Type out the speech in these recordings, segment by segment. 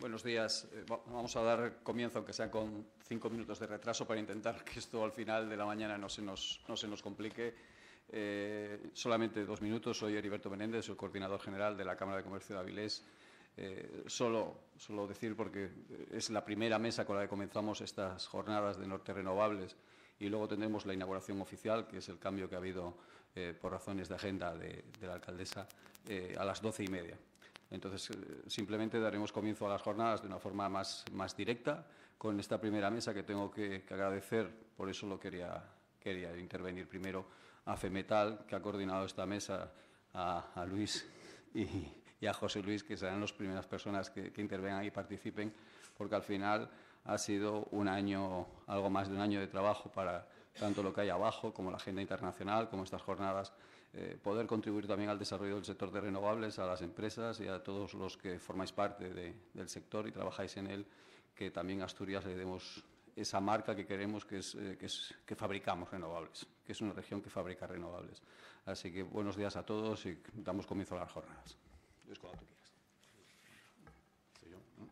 Buenos días. Vamos a dar comienzo, aunque sea con 5 minutos de retraso, para intentar que esto al final de la mañana no se nos complique. Solamente 2 minutos. Soy Heriberto Menéndez, soy el coordinador general de la Cámara de Comercio de Avilés. Solo decir, porque es la primera mesa con la que comenzamos estas jornadas de Norte Renovables, y luego tendremos la inauguración oficial, que es el cambio que ha habido por razones de agenda de la alcaldesa, a las 12:30. Entonces, simplemente daremos comienzo a las jornadas de una forma más directa con esta primera mesa, que tengo que agradecer. Por eso lo quería intervenir primero a FEMETAL, que ha coordinado esta mesa, a Luis y a José Luis, que serán las primeras personas que intervengan y participen, porque al final ha sido un año, algo más de un año de trabajo para tanto lo que hay abajo, como la agenda internacional, como estas jornadas, poder contribuir también al desarrollo del sector de renovables, a las empresas y a todos los que formáis parte del sector y trabajáis en él, que también a Asturias le demos esa marca que queremos, que fabricamos renovables, que es una región que fabrica renovables. Así que buenos días a todos y damos comienzo a las jornadas. Luis, cuando tú quieras. Soy yo, ¿no?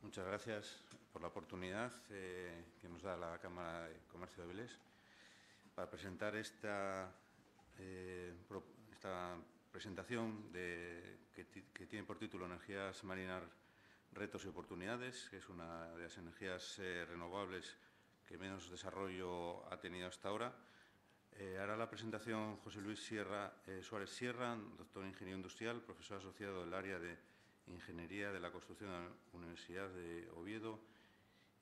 Muchas gracias por la oportunidad que nos da la Cámara de Comercio de Avilés para presentar esta presentación que tiene por título Energías marinas, retos y oportunidades, que es una de las energías renovables que menos desarrollo ha tenido hasta ahora. Hará la presentación José Luis Suárez Sierra, doctor en Ingeniería Industrial, profesor asociado del área de Ingeniería de la Construcción de la Universidad de Oviedo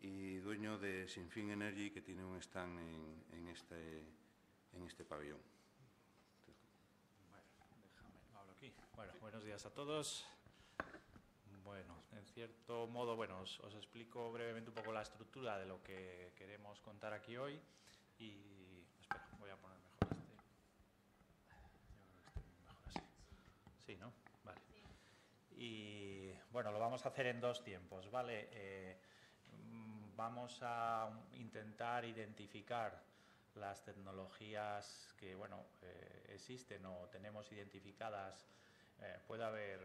y dueño de Sinfín Energy, que tiene un stand en este pabellón. Bueno, buenos días a todos. Bueno, en cierto modo, os explico brevemente un poco la estructura de lo que queremos contar aquí hoy. Y espera, voy a poner mejor este. Yo creo que este mejor así. Sí, ¿no? Vale. Y bueno, lo vamos a hacer en 2 tiempos, ¿vale? Vamos a intentar identificar las tecnologías que, existen o tenemos identificadas. Puede haber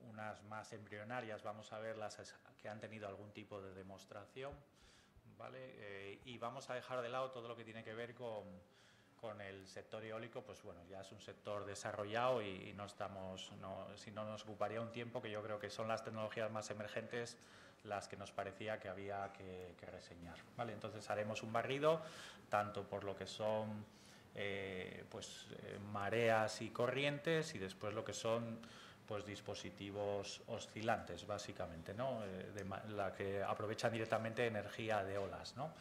unas más embrionarias, vamos a ver las que han tenido algún tipo de demostración, ¿vale? Y vamos a dejar de lado todo lo que tiene que ver con el sector eólico, ya es un sector desarrollado y si no nos ocuparía un tiempo, que yo creo que son las tecnologías más emergentes las que nos parecía que había que reseñar, ¿vale? Entonces haremos un barrido, tanto por lo que son mareas y corrientes, y después lo que son dispositivos oscilantes, básicamente, ¿no? La que aprovechan directamente energía de olas, ¿no?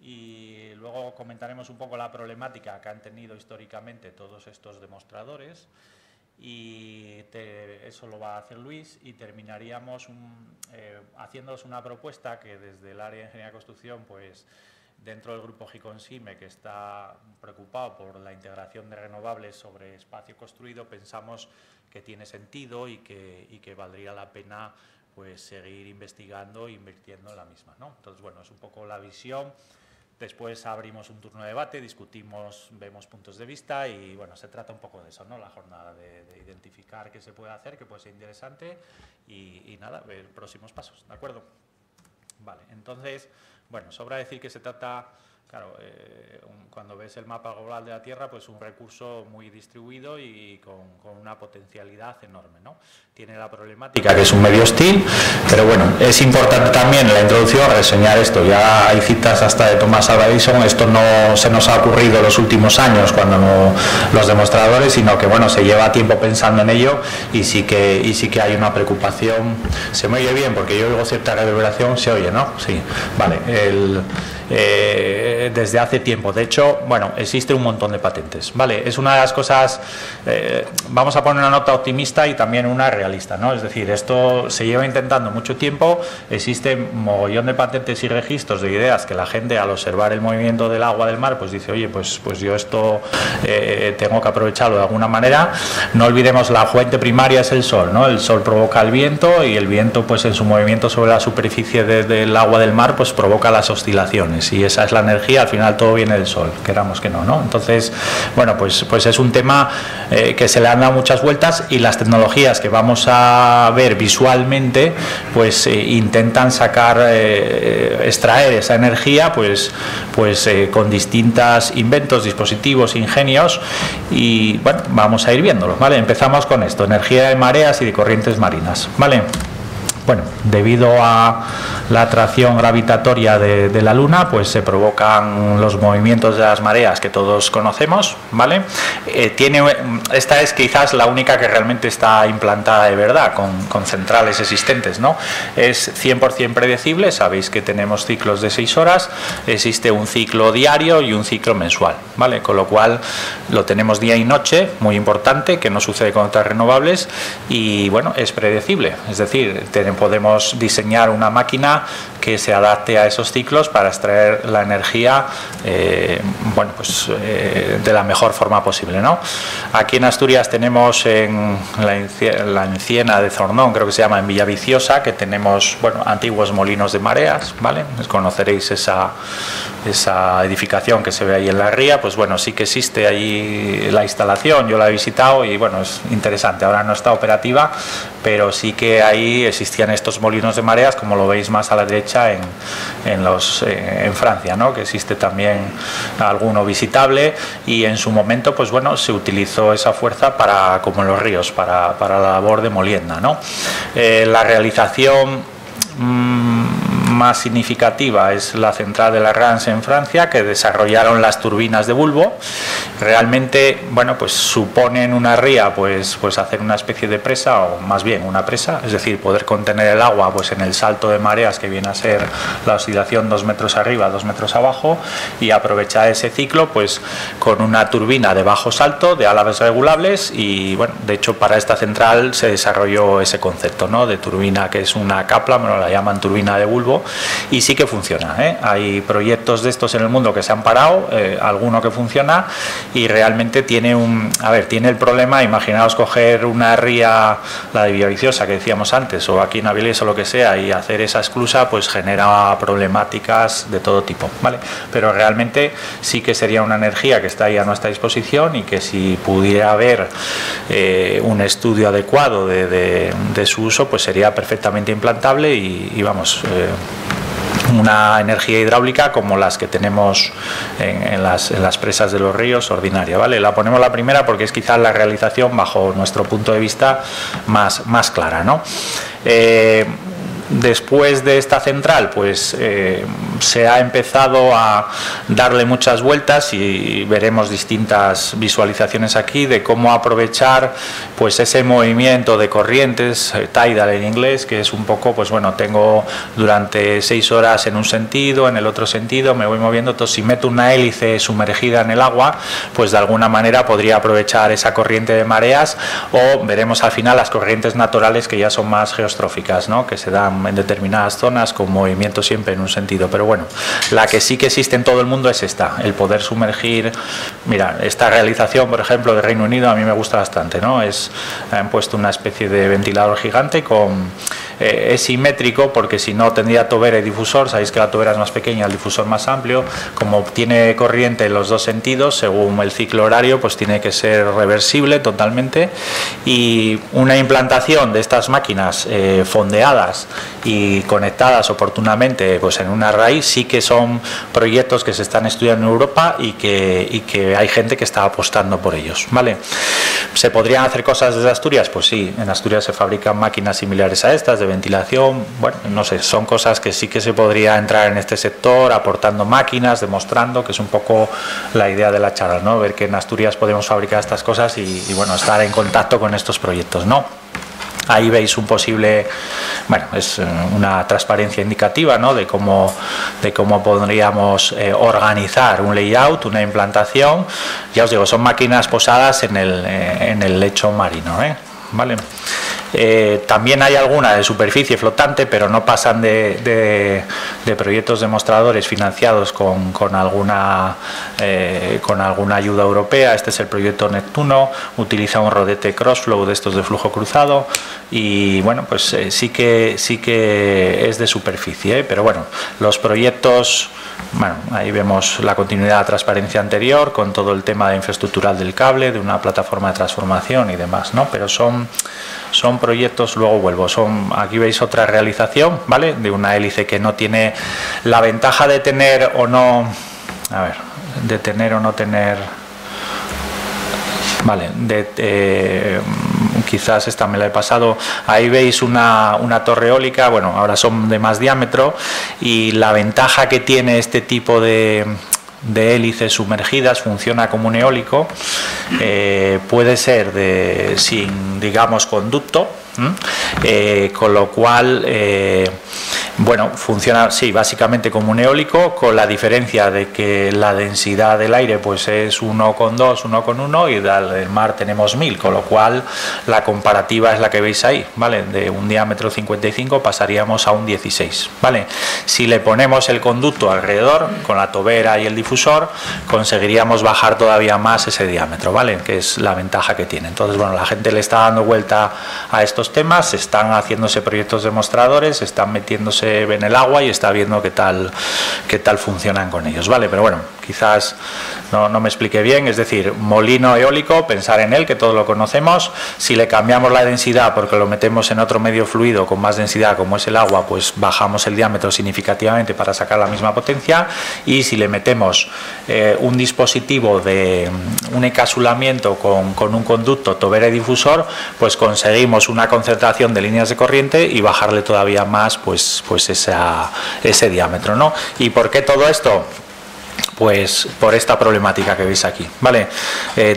Y luego comentaremos un poco la problemática que han tenido históricamente todos estos demostradores, y eso lo va a hacer Luis, y terminaríamos haciéndoos una propuesta que desde el área de Ingeniería de Construcción, dentro del grupo GICONSIME, que está preocupado por la integración de renovables sobre espacio construido, pensamos que tiene sentido y que valdría la pena seguir investigando e invirtiendo en la misma, ¿no? Entonces, es un poco la visión. Después abrimos un turno de debate, discutimos, vemos puntos de vista y, se trata un poco de eso, ¿no? La jornada de identificar qué se puede hacer, que puede ser interesante y nada, ver próximos pasos, ¿de acuerdo? Vale, entonces, sobra decir que se trata, claro, cuando ves el mapa global de la Tierra, un recurso muy distribuido y con una potencialidad enorme, ¿no? Tiene la problemática que es un medio hostil, pero es importante también en la introducción reseñar esto. Ya hay citas hasta de Thomas Alva Edison. Esto no se nos ha ocurrido en los últimos años cuando los demostradores, sino que se lleva tiempo pensando en ello, y sí que hay una preocupación. ¿Se me oye bien? Porque yo oigo cierta reverberación. ¿Se oye, no? Sí. Vale. Desde hace tiempo, de hecho, existe un montón de patentes, ¿vale? Es una de las cosas, vamos a poner una nota optimista y también una realista, ¿no? Es decir, esto se lleva intentando mucho tiempo, existe un mogollón de patentes y registros de ideas que la gente, al observar el movimiento del agua del mar, dice, oye, pues yo esto tengo que aprovecharlo de alguna manera. No olvidemos, la fuente primaria es el sol, ¿no? El sol provoca el viento, y el viento, en su movimiento sobre la superficie del agua del mar, provoca las oscilaciones. electrones, y esa es la energía, al final todo viene del Sol, queramos que no, ¿no? Entonces, bueno, pues es un tema que se le han dado muchas vueltas, y las tecnologías que vamos a ver visualmente pues intentan extraer esa energía pues con distintos inventos, dispositivos, ingenios, y bueno, vamos a ir viéndolo, ¿vale? Empezamos con esto, energía de mareas y de corrientes marinas, ¿vale? Bueno, debido a la atracción gravitatoria de la Luna, pues se provocan los movimientos de las mareas que todos conocemos, ¿vale? Esta es quizás la única que realmente está implantada de verdad, con centrales existentes, ¿no? Es 100% predecible, sabéis que tenemos ciclos de 6 horas, existe un ciclo diario y un ciclo mensual, ¿vale? Con lo cual lo tenemos día y noche, muy importante, que no sucede con otras renovables, y bueno, es predecible, es decir, podemos diseñar una máquina que se adapte a esos ciclos para extraer la energía de la mejor forma posible, ¿no? Aquí en Asturias tenemos en la enciena de Zornón, creo que se llama, en Villaviciosa, que tenemos, bueno, antiguos molinos de mareas, ¿vale? Conoceréis esa edificación que se ve ahí en la ría. Pues bueno, sí que existe ahí la instalación, yo la he visitado y bueno, es interesante. Ahora no está operativa, pero sí que ahí existían estos molinos de mareas, como lo veis más a la derecha en Francia, ¿no? Que existe también alguno visitable, y en su momento pues bueno, se utilizó esa fuerza como en los ríos, para la labor de molienda, ¿no? La realización más significativa es la central de la Rance en Francia, que desarrollaron las turbinas de bulbo. Realmente, bueno, pues suponen una ría, pues hacer una especie de presa, o más bien una presa, es decir, poder contener el agua pues en el salto de mareas, que viene a ser la oscilación 2 metros arriba, 2 metros abajo, y aprovechar ese ciclo pues con una turbina de bajo salto, de alas regulables. Y bueno, de hecho para esta central se desarrolló ese concepto, ¿no? De turbina, que es una Kaplan, bueno, la llaman turbina de bulbo, y sí que funciona, ¿eh? Hay proyectos de estos en el mundo que se han parado, alguno que funciona, y realmente tiene el problema. Imaginaos coger una ría, la de Villaviciosa que decíamos antes, o aquí en Avilés o lo que sea, y hacer esa esclusa, pues genera problemáticas de todo tipo, ¿vale? Pero realmente sí que sería una energía que está ahí a nuestra disposición, y que si pudiera haber un estudio adecuado de su uso, pues sería perfectamente implantable, y vamos, una energía hidráulica como las que tenemos en las presas de los ríos, ordinaria, ¿vale? La ponemos la primera porque es quizás la realización, bajo nuestro punto de vista, más clara, ¿no? Después de esta central, pues se ha empezado a darle muchas vueltas, y veremos distintas visualizaciones aquí de cómo aprovechar pues ese movimiento de corrientes, tidal en inglés, que es un poco, pues bueno, tengo durante 6 horas en un sentido, en el otro sentido, me voy moviendo. Entonces, si meto una hélice sumergida en el agua, pues de alguna manera podría aprovechar esa corriente de mareas, o veremos al final las corrientes naturales, que ya son más geostróficas, ¿no? Que se dan en determinadas zonas con movimiento siempre en un sentido. Pero bueno, la que sí que existe en todo el mundo es esta, el poder sumergir. Mira, esta realización, por ejemplo, de Reino Unido, a mí me gusta bastante, ¿no? Han puesto una especie de ventilador gigante es simétrico, porque si no tendría tobera y difusor. Sabéis que la tobera es más pequeña, el difusor más amplio. Como tiene corriente en los dos sentidos, según el ciclo horario, pues tiene que ser reversible totalmente. Y una implantación de estas máquinas fondeadas y conectadas oportunamente pues en una raíz, sí que son proyectos que se están estudiando en Europa, y que hay gente que está apostando por ellos, ¿vale? ¿Se podrían hacer cosas desde Asturias? Pues sí, en Asturias se fabrican máquinas similares a estas, de ventilación. Bueno, no sé, son cosas que sí que se podría entrar en este sector, aportando máquinas, demostrando, que es un poco la idea de la charla, ¿no? Ver que en Asturias podemos fabricar estas cosas y bueno, estar en contacto con estos proyectos, ¿no? Ahí veis un posible, bueno, es una transparencia indicativa, ¿no? de cómo podríamos organizar un layout, una implantación. Ya os digo, son máquinas posadas en el lecho marino, ¿eh? ¿Vale? También hay alguna de superficie flotante, pero no pasan de proyectos demostradores financiados con alguna ayuda europea. Este es el proyecto Neptuno, utiliza un rodete crossflow de estos de flujo cruzado, y bueno, pues sí que es de superficie, pero bueno, los proyectos Bueno, ahí vemos la continuidad de la transparencia anterior con todo el tema de infraestructural del cable, de una plataforma de transformación y demás, ¿no? Pero son proyectos, luego vuelvo, aquí veis otra realización, ¿vale? De una hélice que no tiene la ventaja de tener o no, a ver, de tener o no tener, vale, quizás esta me la he pasado. Ahí veis una torre eólica, bueno, ahora son de más diámetro, y la ventaja que tiene este tipo de hélices sumergidas, funciona como un eólico, puede ser sin, digamos, conducto, con lo cual bueno, funciona, sí, básicamente como un eólico, con la diferencia de que la densidad del aire pues es 1,2, 1,1 y del mar tenemos 1000, con lo cual la comparativa es la que veis ahí, ¿vale? De un diámetro 55 pasaríamos a un 16, ¿vale? Si le ponemos el conducto alrededor, con la tobera y el difusor, conseguiríamos bajar todavía más ese diámetro, ¿vale? Que es la ventaja que tiene. Entonces, bueno, la gente le está dando vuelta a estos temas, están haciéndose proyectos demostradores, están metiéndose en el agua y está viendo qué tal funcionan con ellos, ¿vale? Pero bueno, quizás no me expliqué bien, es decir, molino eólico, pensar en él, que todos lo conocemos. Si le cambiamos la densidad porque lo metemos en otro medio fluido con más densidad como es el agua, pues bajamos el diámetro significativamente para sacar la misma potencia, y si le metemos un dispositivo de un encapsulamiento con un conducto, tobera y difusor, pues conseguimos una concentración de líneas de corriente y bajarle todavía más pues ese diámetro, ¿no? ¿Y por qué todo esto? Pues por esta problemática que veis aquí, ¿vale?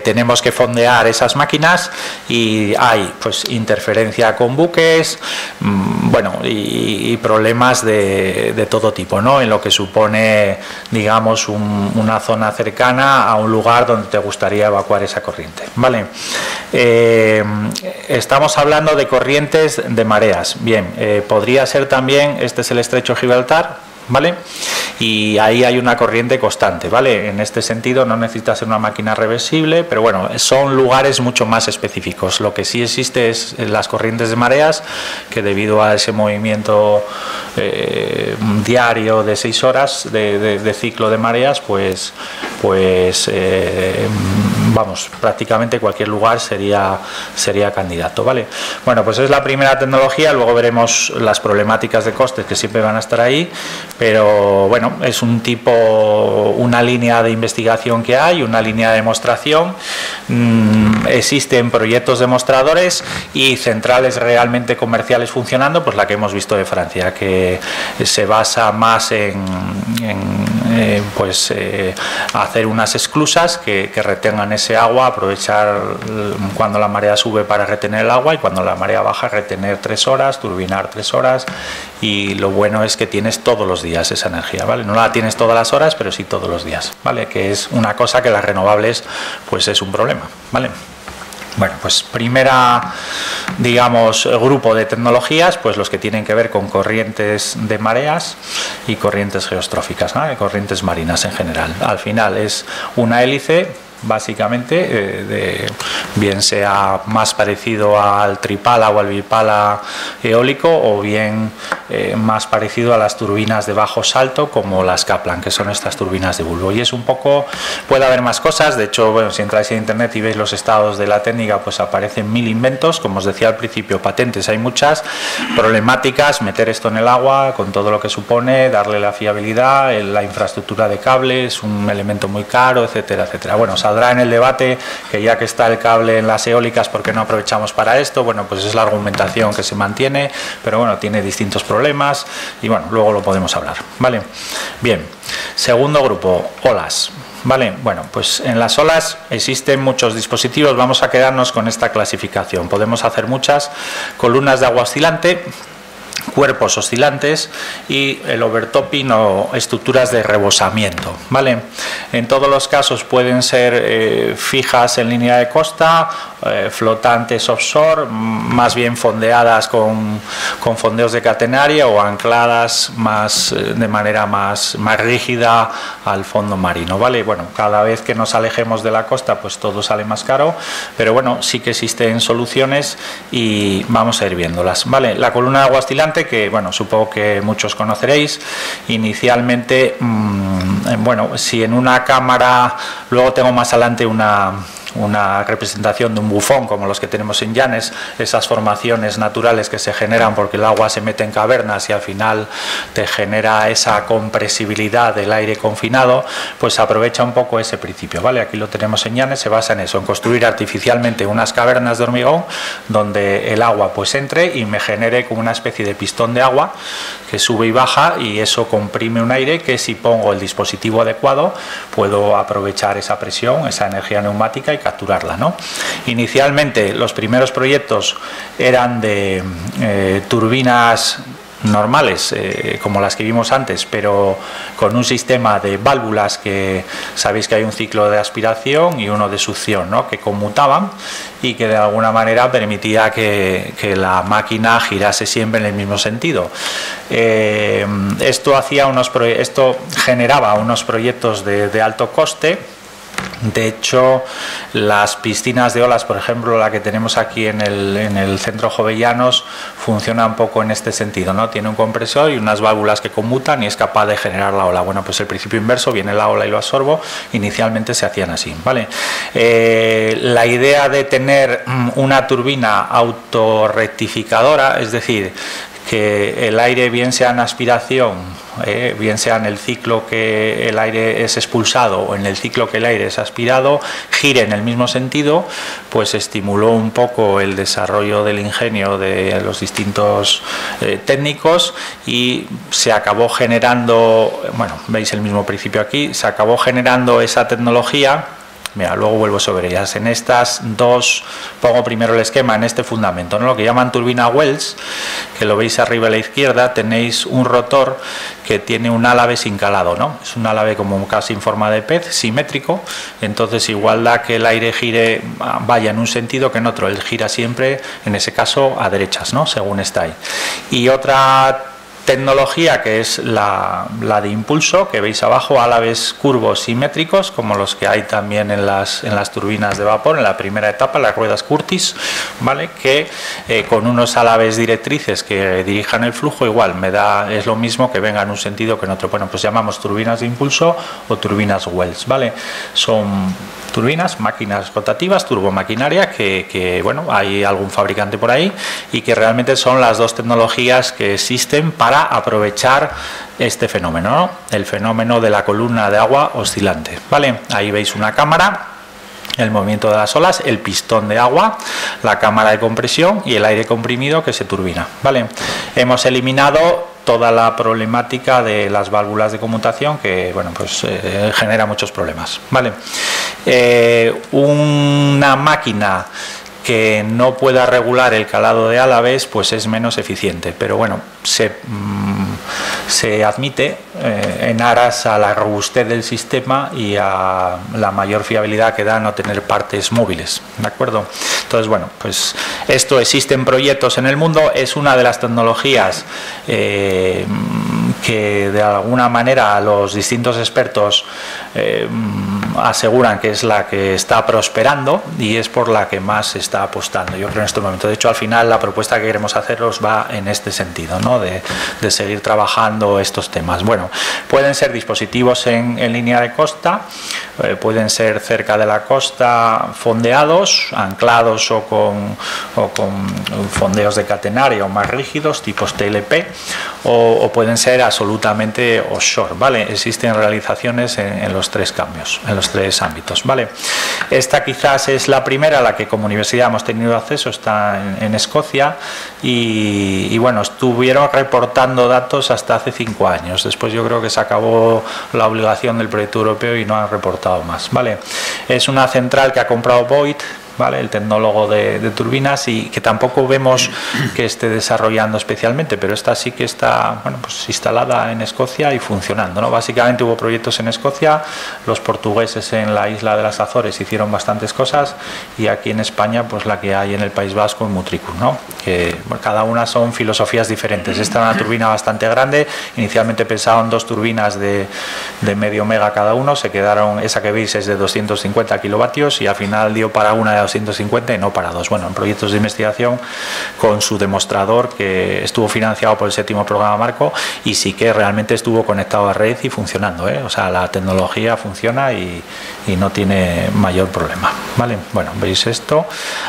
Tenemos que fondear esas máquinas y hay pues interferencia con buques, bueno, y problemas de todo tipo, ¿no? En lo que supone, digamos, una zona cercana a un lugar donde te gustaría evacuar esa corriente, ¿vale? Estamos hablando de corrientes de mareas. Bien, podría ser también, este es el estrecho de Gibraltar, ¿vale? Y ahí hay una corriente constante, ¿vale? En este sentido no necesita ser una máquina reversible, pero bueno, son lugares mucho más específicos. Lo que sí existe es las corrientes de mareas, que debido a ese movimiento diario de 6 horas de ciclo de mareas, pues vamos, prácticamente cualquier lugar sería candidato, ¿vale? Bueno, pues es la primera tecnología, luego veremos las problemáticas de costes que siempre van a estar ahí, pero bueno, es una línea de investigación que hay, una línea de demostración. Existen proyectos demostradores y centrales realmente comerciales funcionando, pues la que hemos visto de Francia, que se basa más en hacer unas esclusas que retengan ese agua, aprovechar cuando la marea sube para retener el agua, y cuando la marea baja retener 3 horas, turbinar 3 horas, y lo bueno es que tienes todos los días esa energía, ¿vale? No la tienes todas las horas, pero sí todos los días, ¿vale? Que es una cosa que las renovables pues es un problema, ¿vale? Bueno, pues primera, digamos, grupo de tecnologías, pues los que tienen que ver con corrientes de mareas y corrientes geostróficas, ¿no? Corrientes marinas en general. Al final es una hélice, básicamente, bien sea más parecido al tripala o al bipala eólico, o bien más parecido a las turbinas de bajo salto como las Kaplan, que son estas turbinas de bulbo. Y es un poco, puede haber más cosas, de hecho, bueno, si entráis en internet y veis los estados de la técnica, pues aparecen 1000 inventos, como os decía al principio, patentes hay muchas, problemáticas, meter esto en el agua con todo lo que supone, darle la fiabilidad, la infraestructura de cables, un elemento muy caro, etcétera, etcétera. Bueno, saldrá en el debate que ya que está el cable en las eólicas, ¿por qué no aprovechamos para esto? Bueno, pues es la argumentación que se mantiene, pero bueno, tiene distintos problemas y bueno, luego lo podemos hablar, ¿vale? Bien, segundo grupo, olas. Vale, bueno, pues en las olas existen muchos dispositivos, vamos a quedarnos con esta clasificación. Podemos hacer muchas: columnas de agua oscilante, cuerpos oscilantes y el overtopping o estructuras de rebosamiento, ¿vale? En todos los casos pueden ser fijas en línea de costa flotantes offshore, más bien fondeadas con fondeos de catenaria o ancladas de manera más rígida al fondo marino, ¿vale? Bueno, cada vez que nos alejemos de la costa pues todo sale más caro, pero bueno, sí que existen soluciones y vamos a ir viéndolas, ¿vale? La columna de agua oscilante, que bueno, supongo que muchos conoceréis, inicialmente, bueno, si en una cámara, luego tengo más adelante una representación de un bufón como los que tenemos en Llanes, esas formaciones naturales que se generan porque el agua se mete en cavernas y al final te genera esa compresibilidad del aire confinado, pues aprovecha un poco ese principio, ¿vale? Aquí lo tenemos en Llanes, se basa en eso, en construir artificialmente unas cavernas de hormigón donde el agua pues entre y me genere como una especie de pistón de agua que sube y baja, y eso comprime un aire que, si pongo el dispositivo adecuado, puedo aprovechar esa presión, esa energía neumática y capturarla, ¿no? Inicialmente los primeros proyectos eran de turbinas normales, como las que vimos antes, pero con un sistema de válvulas que sabéis que hay un ciclo de aspiración y uno de succión, ¿no?, que conmutaban y que de alguna manera permitía que la máquina girase siempre en el mismo sentido. Esto generaba unos proyectos de alto coste. De hecho, las piscinas de olas, por ejemplo, la que tenemos aquí en el centro Jovellanos, funciona un poco en este sentido, ¿no? Tiene un compresor y unas válvulas que conmutan y es capaz de generar la ola. Bueno, pues el principio inverso, viene la ola y lo absorbo. Inicialmente se hacían así, ¿vale? La idea de tener una turbina autorrectificadora, es decir, que el aire, bien sea en aspiración, bien sea en el ciclo que el aire es expulsado o en el ciclo que el aire es aspirado, gire en el mismo sentido, pues estimuló un poco el desarrollo del ingenio de los distintos técnicos, y se acabó generando, bueno, veis el mismo principio aquí, se acabó generando esa tecnología. Mira, luego vuelvo sobre ellas. En estas dos pongo primero el esquema en este fundamento, ¿no? Lo que llaman turbina Wells, que lo veis arriba a la izquierda, tenéis un rotor que tiene un álave sin calado, ¿no? Es un álave como casi en forma de pez, simétrico, entonces igual da que el aire gire, vaya en un sentido que en otro, él gira siempre, en ese caso, a derechas, ¿no?, según está ahí. Y otra tecnología que es la de impulso, que veis abajo, álaves curvos simétricos como los que hay también en las turbinas de vapor en la primera etapa, las ruedas Curtis, ¿vale?, que con unos álaves directrices que dirijan el flujo, igual es lo mismo que venga en un sentido que en otro. Bueno, pues llamamos turbinas de impulso o turbinas Wells, ¿vale? Son turbinas, máquinas rotativas, turbomaquinaria, que bueno, hay algún fabricante por ahí, y que realmente son las dos tecnologías que existen para aprovechar este fenómeno, ¿no?, el fenómeno de la columna de agua oscilante, ¿vale? Ahí veis una cámara, el movimiento de las olas, el pistón de agua, la cámara de compresión y el aire comprimido que se turbina, ¿vale? Hemos eliminado toda la problemática de las válvulas de conmutación, que bueno, pues genera muchos problemas, ¿vale? Una máquina que no pueda regular el calado de álaves, pues es menos eficiente, pero bueno, se admite en aras a la robustez del sistema y a la mayor fiabilidad que da no tener partes móviles, ¿de acuerdo? Entonces, bueno, pues esto existen proyectos en el mundo, es una de las tecnologías que de alguna manera los distintos expertos aseguran que es la que está prosperando y es por la que más se está apostando, yo creo, en este momento. De hecho, al final la propuesta que queremos haceros va en este sentido, ¿no?, de seguir trabajando estos temas. Bueno, pueden ser dispositivos en línea de costa, pueden ser cerca de la costa, fondeados, anclados o con fondeos de catenaria o más rígidos, tipos TLP, o pueden ser absolutamente offshore, ¿vale? Existen realizaciones en los tres cambios, en los tres ámbitos, ¿vale? Esta quizás es la primera a la que como universidad hemos tenido acceso, está en Escocia, y bueno, estuvieron reportando datos hasta hace 5 años. Después yo creo que se acabó la obligación del proyecto europeo y no han reportado más, ¿vale? Es una central que ha comprado Boyd, ¿vale? El tecnólogo de turbinas, y que tampoco vemos que esté desarrollando especialmente, pero esta sí que está, bueno, pues instalada en Escocia y funcionando, ¿no? Básicamente hubo proyectos en Escocia, los portugueses en la isla de las Azores hicieron bastantes cosas, y aquí en España pues la que hay en el País Vasco, en Mutricus, ¿no? Que cada una son filosofías diferentes. Esta era una turbina bastante grande, inicialmente pensaban 2 turbinas de medio mega cada uno, se quedaron, esa que veis es de 250 kilovatios y al final dio para una de 250 y no para 2. Bueno, en proyectos de investigación con su demostrador, que estuvo financiado por el 7º programa marco, y sí que realmente estuvo conectado a red y funcionando, ¿eh? O sea, la tecnología funciona y no tiene mayor problema, ¿vale? Bueno, veis esto,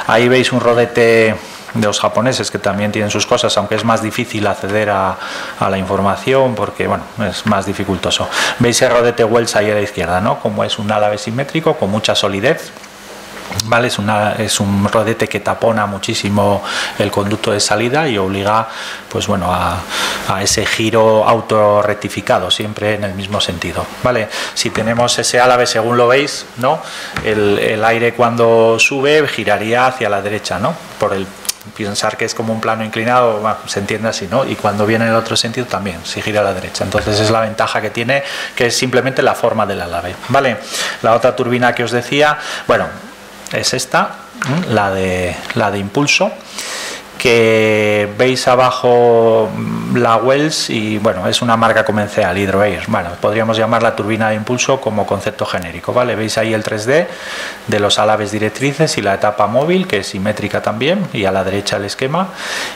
ahí veis un rodete de los japoneses, que también tienen sus cosas, aunque es más difícil acceder a la información porque, bueno, es más dificultoso. Veis el rodete Wells ahí a la izquierda, ¿no? Como es un álave simétrico con mucha solidez, ¿vale? Es un rodete que tapona muchísimo el conducto de salida y obliga, pues bueno, a ese giro autorrectificado, siempre en el mismo sentido, ¿vale? Si tenemos ese álave, según lo veis, ¿no? El aire cuando sube giraría hacia la derecha, ¿no? Pensar que es como un plano inclinado, bueno, se entiende así, ¿no? Y cuando viene en el otro sentido también, se gira a la derecha. Entonces es la ventaja que tiene, que es simplemente la forma del álave, ¿vale? La otra turbina que os decía, bueno, es esta, la de impulso, que veis abajo la Wells, y bueno, es una marca comercial, Hydro-Air. Bueno, podríamos llamarla turbina de impulso como concepto genérico, ¿vale? Veis ahí el 3D de los álaves directrices y la etapa móvil, que es simétrica también, y a la derecha el esquema,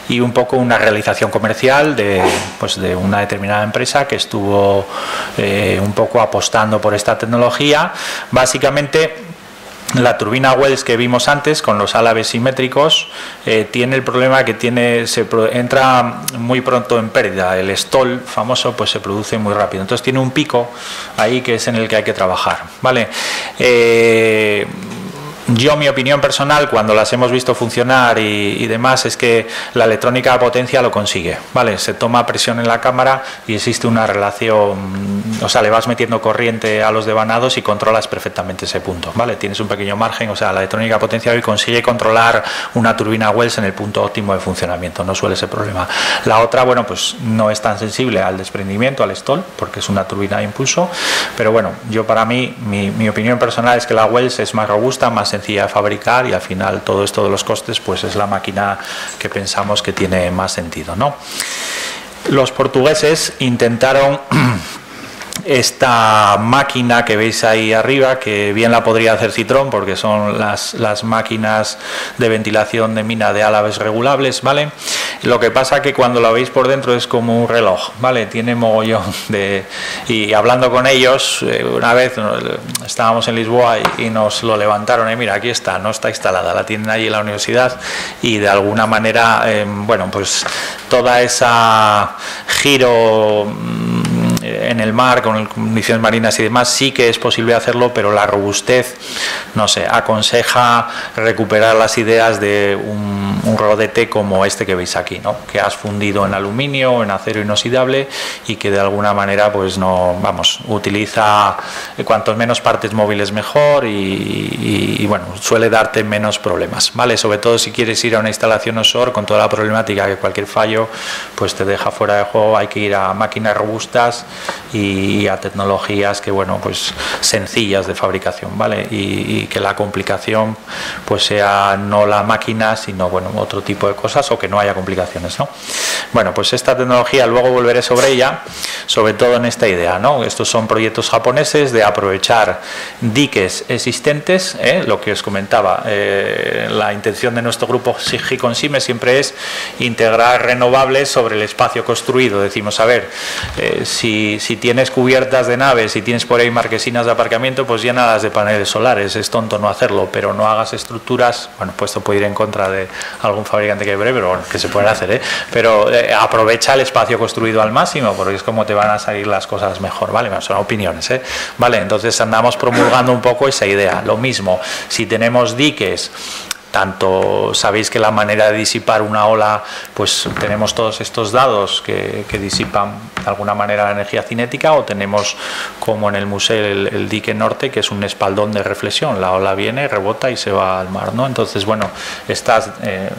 y un poco una realización comercial de una determinada empresa que estuvo un poco apostando por esta tecnología. Básicamente, la turbina Wells que vimos antes con los álaves simétricos tiene el problema que entra muy pronto en pérdida. El stall famoso pues se produce muy rápido, entonces tiene un pico ahí que es en el que hay que trabajar, ¿vale? Yo, mi opinión personal, cuando las hemos visto funcionar y demás, es que la electrónica de potencia lo consigue, ¿vale? Se toma presión en la cámara y existe una relación, o sea, le vas metiendo corriente a los devanados y controlas perfectamente ese punto, ¿vale? Tienes un pequeño margen, o sea, la electrónica de potencia hoy consigue controlar una turbina Wells en el punto óptimo de funcionamiento, no suele ser problema. La otra, bueno, pues no es tan sensible al desprendimiento, al stall, porque es una turbina de impulso, pero bueno, yo para mí, mi opinión personal es que la Wells es más robusta, más sencilla de fabricar, y al final todo esto de los costes pues es la máquina que pensamos que tiene más sentido, ¿no? Los portugueses intentaron esta máquina que veis ahí arriba, que bien la podría hacer Citroën porque son las máquinas de ventilación de mina de álaves regulables, ¿vale? Lo que pasa que cuando la veis por dentro es como un reloj, ¿vale? Tiene mogollón de... Y hablando con ellos, una vez estábamos en Lisboa y nos lo levantaron, mira, aquí está, no está instalada, la tienen allí en la universidad, y de alguna manera, bueno, pues toda esa giro en el mar con condiciones marinas y demás sí que es posible hacerlo, pero la robustez, no sé, aconseja recuperar las ideas de un rodete como este que veis aquí, ¿no? Que has fundido en aluminio, en acero inoxidable, y que de alguna manera pues no, vamos, utiliza cuantos menos partes móviles mejor, y bueno, suele darte menos problemas, ¿vale? Sobre todo si quieres ir a una instalación offshore con toda la problemática que cualquier fallo pues te deja fuera de juego. Hay que ir a máquinas robustas y a tecnologías que, bueno, pues sencillas de fabricación, ¿vale? Y que la complicación pues sea no la máquina, sino, bueno, otro tipo de cosas, o que no haya complicaciones, ¿no? Bueno, pues esta tecnología, luego volveré sobre ella, sobre todo en esta idea, ¿no? Estos son proyectos japoneses de aprovechar diques existentes, lo que os comentaba, la intención de nuestro grupo Hikonsime siempre es integrar renovables sobre el espacio construido. Decimos, a ver, si tienes cubiertas de naves y tienes por ahí marquesinas de aparcamiento, pues llénalas de paneles solares, es tonto no hacerlo, pero no hagas estructuras, bueno, pues esto puede ir en contra de algún fabricante que breve, pero bueno, que se pueden hacer, pero aprovecha el espacio construido al máximo, porque es como te van a salir las cosas mejor, ¿vale? Bueno, son opiniones, Vale, entonces andamos promulgando un poco esa idea. Lo mismo, si tenemos diques tanto sabéis que la manera de disipar una ola, pues tenemos todos estos dados que disipan de alguna manera la energía cinética, o tenemos como en el museo el dique norte, que es un espaldón de reflexión, la ola viene, rebota y se va al mar, ¿no? Entonces, bueno, estás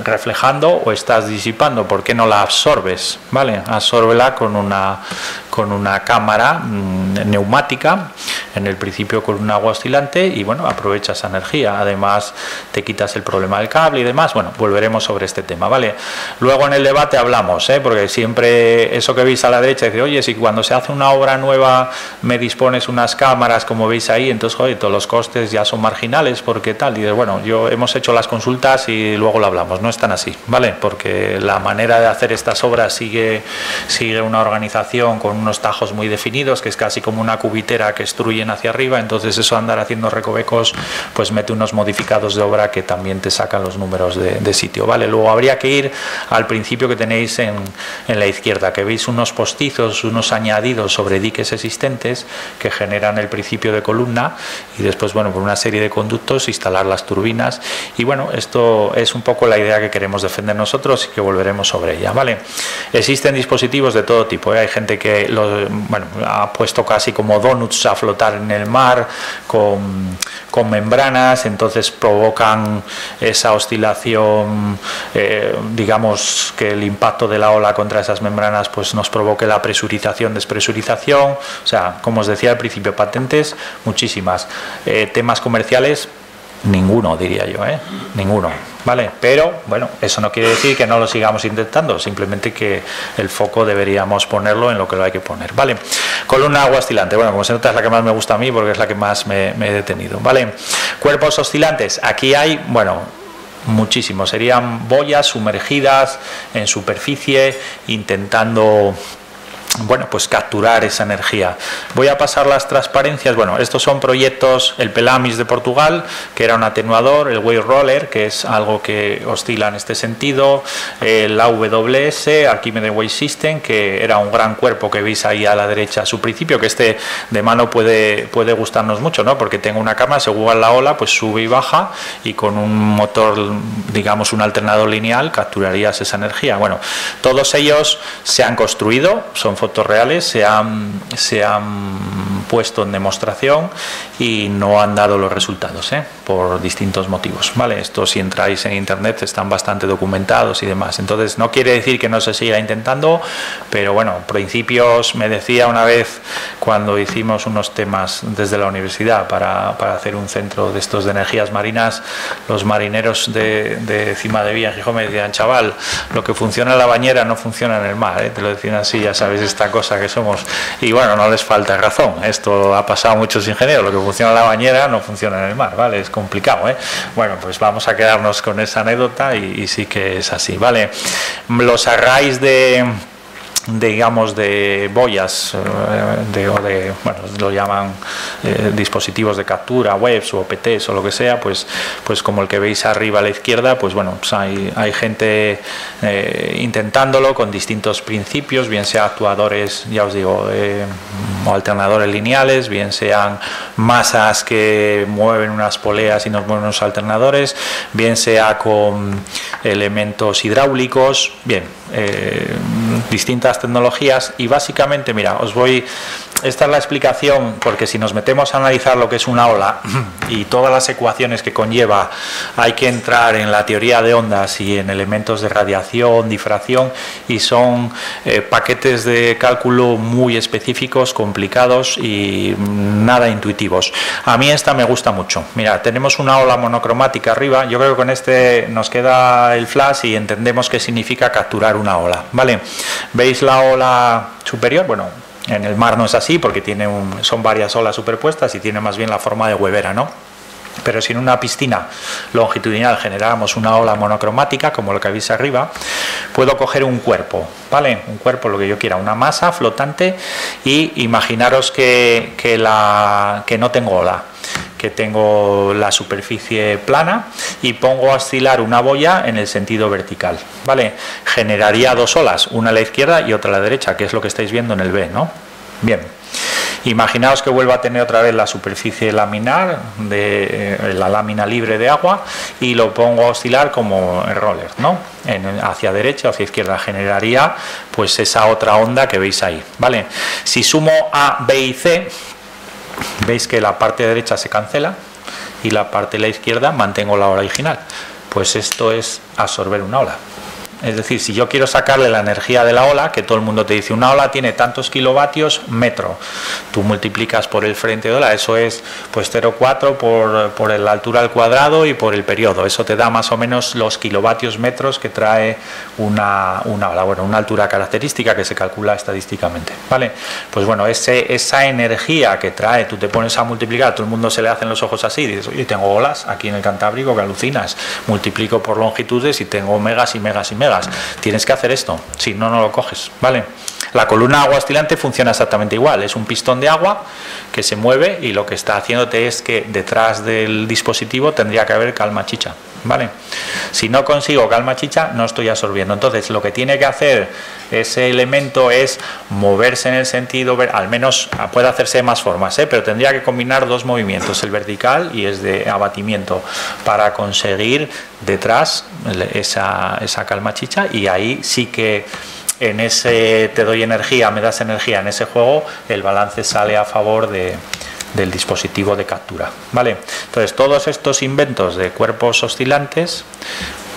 reflejando o estás disipando, ¿por qué no la absorbes? ¿Vale? Absórbela con una cámara neumática, en el principio con un agua oscilante, y bueno, aprovecha esa energía. Además, te quitas el problema del cable y demás. Bueno, volveremos sobre este tema, ¿vale? Luego en el debate hablamos, porque siempre eso que veis a la derecha dice, oye, si cuando se hace una obra nueva me dispones unas cámaras, como veis ahí, entonces, joder, todos los costes ya son marginales, porque tal. Y bueno, hemos hecho las consultas y luego lo hablamos, no es tan así, ¿vale? Porque la manera de hacer estas obras sigue una organización con unos tajos muy definidos, que es casi como una cubitera que estruyen hacia arriba. Entonces eso, andar haciendo recovecos, pues mete unos modificados de obra que también te sacan los números de sitio, ¿vale? Luego habría que ir al principio que tenéis en la izquierda, que veis unos postizos, unos añadidos sobre diques existentes que generan el principio de columna, y después, bueno, por una serie de conductos instalar las turbinas. Y bueno, esto es un poco la idea que queremos defender nosotros y que volveremos sobre ella, ¿vale? Existen dispositivos de todo tipo, Hay gente que ha puesto casi como donuts a flotar en el mar con membranas, entonces provocan esa oscilación, digamos que el impacto de la ola contra esas membranas pues nos provoque la presurización, despresurización. O sea, como os decía al principio, patentes muchísimas, temas comerciales ninguno, diría yo, ninguno, ¿vale? Pero bueno, eso no quiere decir que no lo sigamos intentando, simplemente que el foco deberíamos ponerlo en lo que lo hay que poner, ¿vale? Columna agua oscilante, bueno, como se nota es la que más me gusta a mí porque es la que más me he detenido, ¿vale? Cuerpos oscilantes, aquí hay, bueno, muchísimos, serían boyas sumergidas en superficie intentando, bueno, pues capturar esa energía. Voy a pasar las transparencias. Bueno, estos son proyectos, el Pelamis de Portugal, que era un atenuador, el Wave Roller, que es algo que oscila en este sentido, el AWS, Archimedes Wave System, que era un gran cuerpo que veis ahí a la derecha a su principio, que este de mano puede gustarnos mucho, ¿no? Porque tengo una cámara, según la ola, pues sube y baja, y con un motor, digamos un alternador lineal, capturarías esa energía. Bueno, todos ellos se han construido, son fotos reales, se han puesto en demostración y no han dado los resultados, por distintos motivos, ¿vale? Esto, si entráis en internet, están bastante documentados y demás. Entonces no quiere decir que no se siga intentando, pero bueno, principios. Me decía una vez, cuando hicimos unos temas desde la universidad para hacer un centro de estos de energías marinas, los marineros de Cima de Vía en Gijón me decían, chaval, lo que funciona en la bañera no funciona en el mar, te lo decían así, ya sabes esta cosa que somos. Y bueno, no les falta razón, esto ha pasado a muchos ingenieros, lo que funciona en la bañera no funciona en el mar, ¿vale? Es complicado, Bueno, pues vamos a quedarnos con esa anécdota y sí que es así, ¿vale? Los arrays digamos de boyas, bueno, lo llaman dispositivos de captura, webs o OPTs o lo que sea, pues como el que veis arriba a la izquierda, pues bueno, pues hay gente intentándolo con distintos principios, bien sea actuadores, ya os digo, o alternadores lineales, bien sean masas que mueven unas poleas y nos mueven unos alternadores, bien sea con elementos hidráulicos, bien, distintas tecnologías. Y básicamente, mira, esta es la explicación, porque si nos metemos a analizar lo que es una ola y todas las ecuaciones que conlleva, hay que entrar en la teoría de ondas y en elementos de radiación, difracción, y son paquetes de cálculo muy específicos, complicados y nada intuitivos. A mí esta me gusta mucho. Mira, tenemos una ola monocromática arriba, yo creo que con este nos queda el flash y entendemos qué significa capturar una ola, ¿vale? ¿Veis la ola superior? Bueno, en el mar no es así porque son varias olas superpuestas y tiene más bien la forma de huevera, ¿no? Pero si en una piscina longitudinal generáramos una ola monocromática, como lo que veis arriba, puedo coger un cuerpo, ¿vale? Un cuerpo, lo que yo quiera, una masa flotante, y imaginaros que no tengo ola, que tengo la superficie plana, y pongo a oscilar una boya en el sentido vertical, ¿vale? Generaría dos olas, una a la izquierda y otra a la derecha, que es lo que estáis viendo en el B, ¿no? Bien. Imaginaos que vuelvo a tener otra vez la superficie laminar de la lámina libre de agua y lo pongo a oscilar como el roller, ¿no? Hacia derecha o hacia izquierda, generaría pues esa otra onda que veis ahí, ¿vale? Si sumo A, B y C, veis que la parte derecha se cancela y la parte de la izquierda mantengo la ola original. Pues esto es absorber una ola. Es decir, si yo quiero sacarle la energía de la ola, que todo el mundo te dice, una ola tiene tantos kilovatios metro, tú multiplicas por el frente de ola, eso es pues 0,4 por la altura al cuadrado y por el periodo, eso te da más o menos los kilovatios metros que trae una ola, bueno, una altura característica que se calcula estadísticamente, ¿vale? Pues bueno, esa energía que trae, tú te pones a multiplicar, a todo el mundo se le hacen los ojos así, y dices, oye, tengo olas aquí en el Cantábrico que alucinas, multiplico por longitudes y tengo megas y megas y megas. Tienes que hacer esto, si no, no lo coges, ¿vale? La columna agua oscilante funciona exactamente igual, es un pistón de agua que se mueve y lo que está haciéndote es que detrás del dispositivo tendría que haber calma chicha, ¿vale? Si no consigo calma chicha, no estoy absorbiendo. Entonces, lo que tiene que hacer ese elemento es moverse en el sentido, al menos puede hacerse de más formas, pero tendría que combinar dos movimientos, el vertical y el de abatimiento, para conseguir detrás esa calma chicha, y ahí sí que en ese te doy energía, me das energía en ese juego, el balance sale a favor del dispositivo de captura, ¿vale? Entonces, todos estos inventos de cuerpos oscilantes,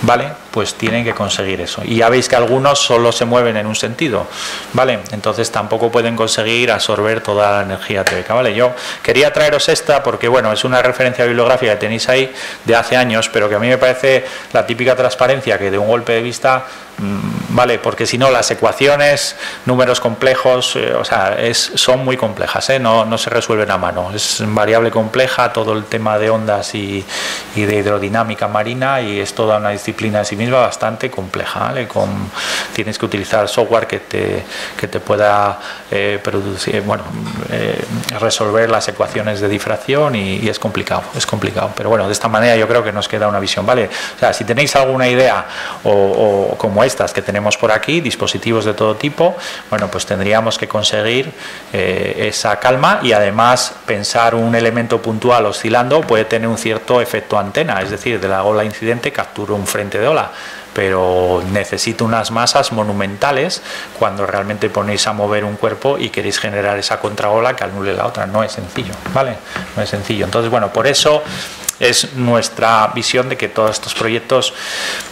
¿vale? Pues tienen que conseguir eso. Y ya veis que algunos solo se mueven en un sentido, ¿vale? Entonces tampoco pueden conseguir absorber toda la energía teórica, ¿vale? Yo quería traeros esta porque, bueno, es una referencia bibliográfica que tenéis ahí de hace años, pero que a mí me parece la típica transparencia que de un golpe de vista, ¿vale? Porque si no, las ecuaciones, números complejos, o sea, son muy complejas, no se resuelven a mano. Es variable compleja, todo el tema de ondas y de hidrodinámica marina, y es toda una disciplina en sí misma bastante compleja, ¿vale? Tienes que utilizar software que te pueda producir, bueno, resolver las ecuaciones de difracción, y es complicado, pero bueno, de esta manera yo creo que nos queda una visión, ¿vale? O sea, si tenéis alguna idea o como estas que tenemos por aquí, dispositivos de todo tipo, bueno, pues tendríamos que conseguir esa calma, y además pensar un elemento puntual oscilando puede tener un cierto efecto antena, es decir, de la ola incidente capturo un frente de ola, pero necesito unas masas monumentales cuando realmente ponéis a mover un cuerpo y queréis generar esa contraola que anule la otra. No es sencillo, ¿vale? No es sencillo. Entonces, bueno, por eso es nuestra visión de que todos estos proyectos,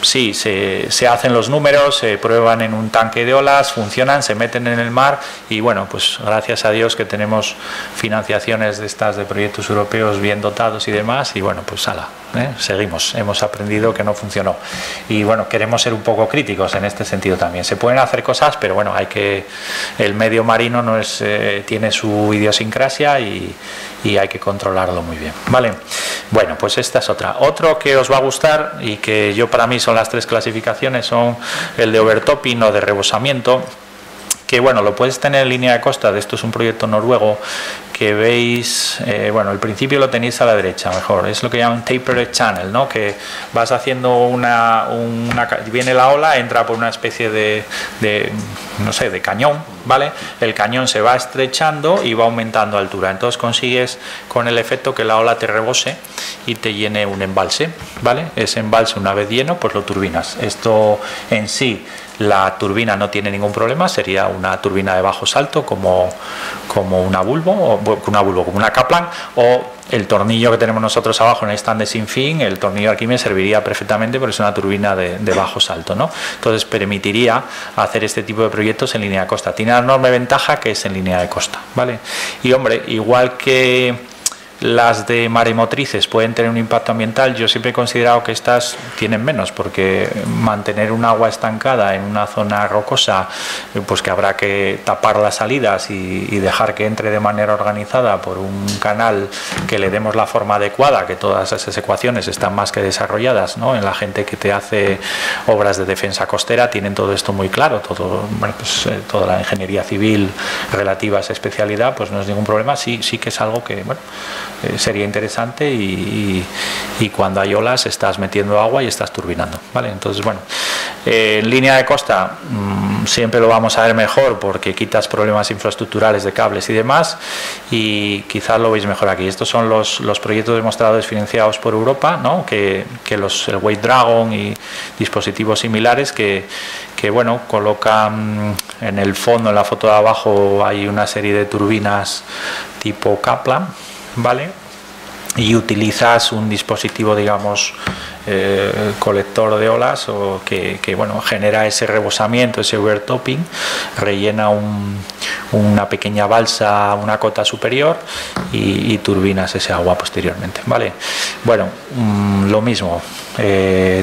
sí, se hacen los números, se prueban en un tanque de olas, funcionan, se meten en el mar, y bueno, pues gracias a Dios que tenemos financiaciones de estas de proyectos europeos bien dotados y demás, y bueno, pues seguimos, hemos aprendido que no funcionó, y bueno, queremos ser un poco críticos en este sentido también. Se pueden hacer cosas, pero bueno, el medio marino no es, tiene su idiosincrasia, y hay que controlarlo muy bien, ¿vale? Bueno, pues esta es otra. Otro que os va a gustar, y que para mí son las tres clasificaciones, son el de overtopping o de rebosamiento, que bueno, lo puedes tener en línea de costa. Esto es un proyecto noruego que veis, bueno, el principio lo tenéis a la derecha mejor, es lo que llaman tapered channel, ¿no? Que vas haciendo viene la ola, entra por una especie no sé, de cañón, ¿vale? El cañón se va estrechando y va aumentando altura, entonces consigues con el efecto que la ola te rebose y te llene un embalse, ¿vale? Ese embalse, una vez lleno, pues lo turbinas. Esto en sí, la turbina no tiene ningún problema, sería una turbina de bajo salto como una Bulbo, como una Kaplan, o el tornillo que tenemos nosotros abajo en el stand de Sinfín, el tornillo de Arquímedes serviría perfectamente porque es una turbina de bajo salto, ¿no? Entonces permitiría hacer este tipo de proyectos en línea de costa. Tiene la enorme ventaja que es en línea de costa, ¿vale? Y hombre, igual que las de maremotrices pueden tener un impacto ambiental, yo siempre he considerado que estas tienen menos, porque mantener un agua estancada en una zona rocosa, pues que habrá que tapar las salidas y dejar que entre de manera organizada por un canal que le demos la forma adecuada, que todas esas ecuaciones están más que desarrolladas, ¿no? En la gente que te hace obras de defensa costera tienen todo esto muy claro, bueno, pues, toda la ingeniería civil relativa a esa especialidad, pues no es ningún problema. Sí que es algo que, bueno, sería interesante, y cuando hay olas estás metiendo agua y estás turbinando, ¿vale? Entonces, bueno, En línea de costa siempre lo vamos a ver mejor porque quitas problemas infraestructurales de cables y demás, y quizás lo veis mejor aquí. Estos son los proyectos demostrados financiados por Europa, ¿no? que el Weight Dragon y dispositivos similares que bueno, colocan en el fondo, en la foto de abajo hay una serie de turbinas tipo Kaplan, ¿vale? Y utilizas un dispositivo, digamos, colector de olas o que bueno, genera ese rebosamiento, ese overtopping, rellena una pequeña balsa, una cota superior y turbinas ese agua posteriormente, ¿vale? Bueno, lo mismo,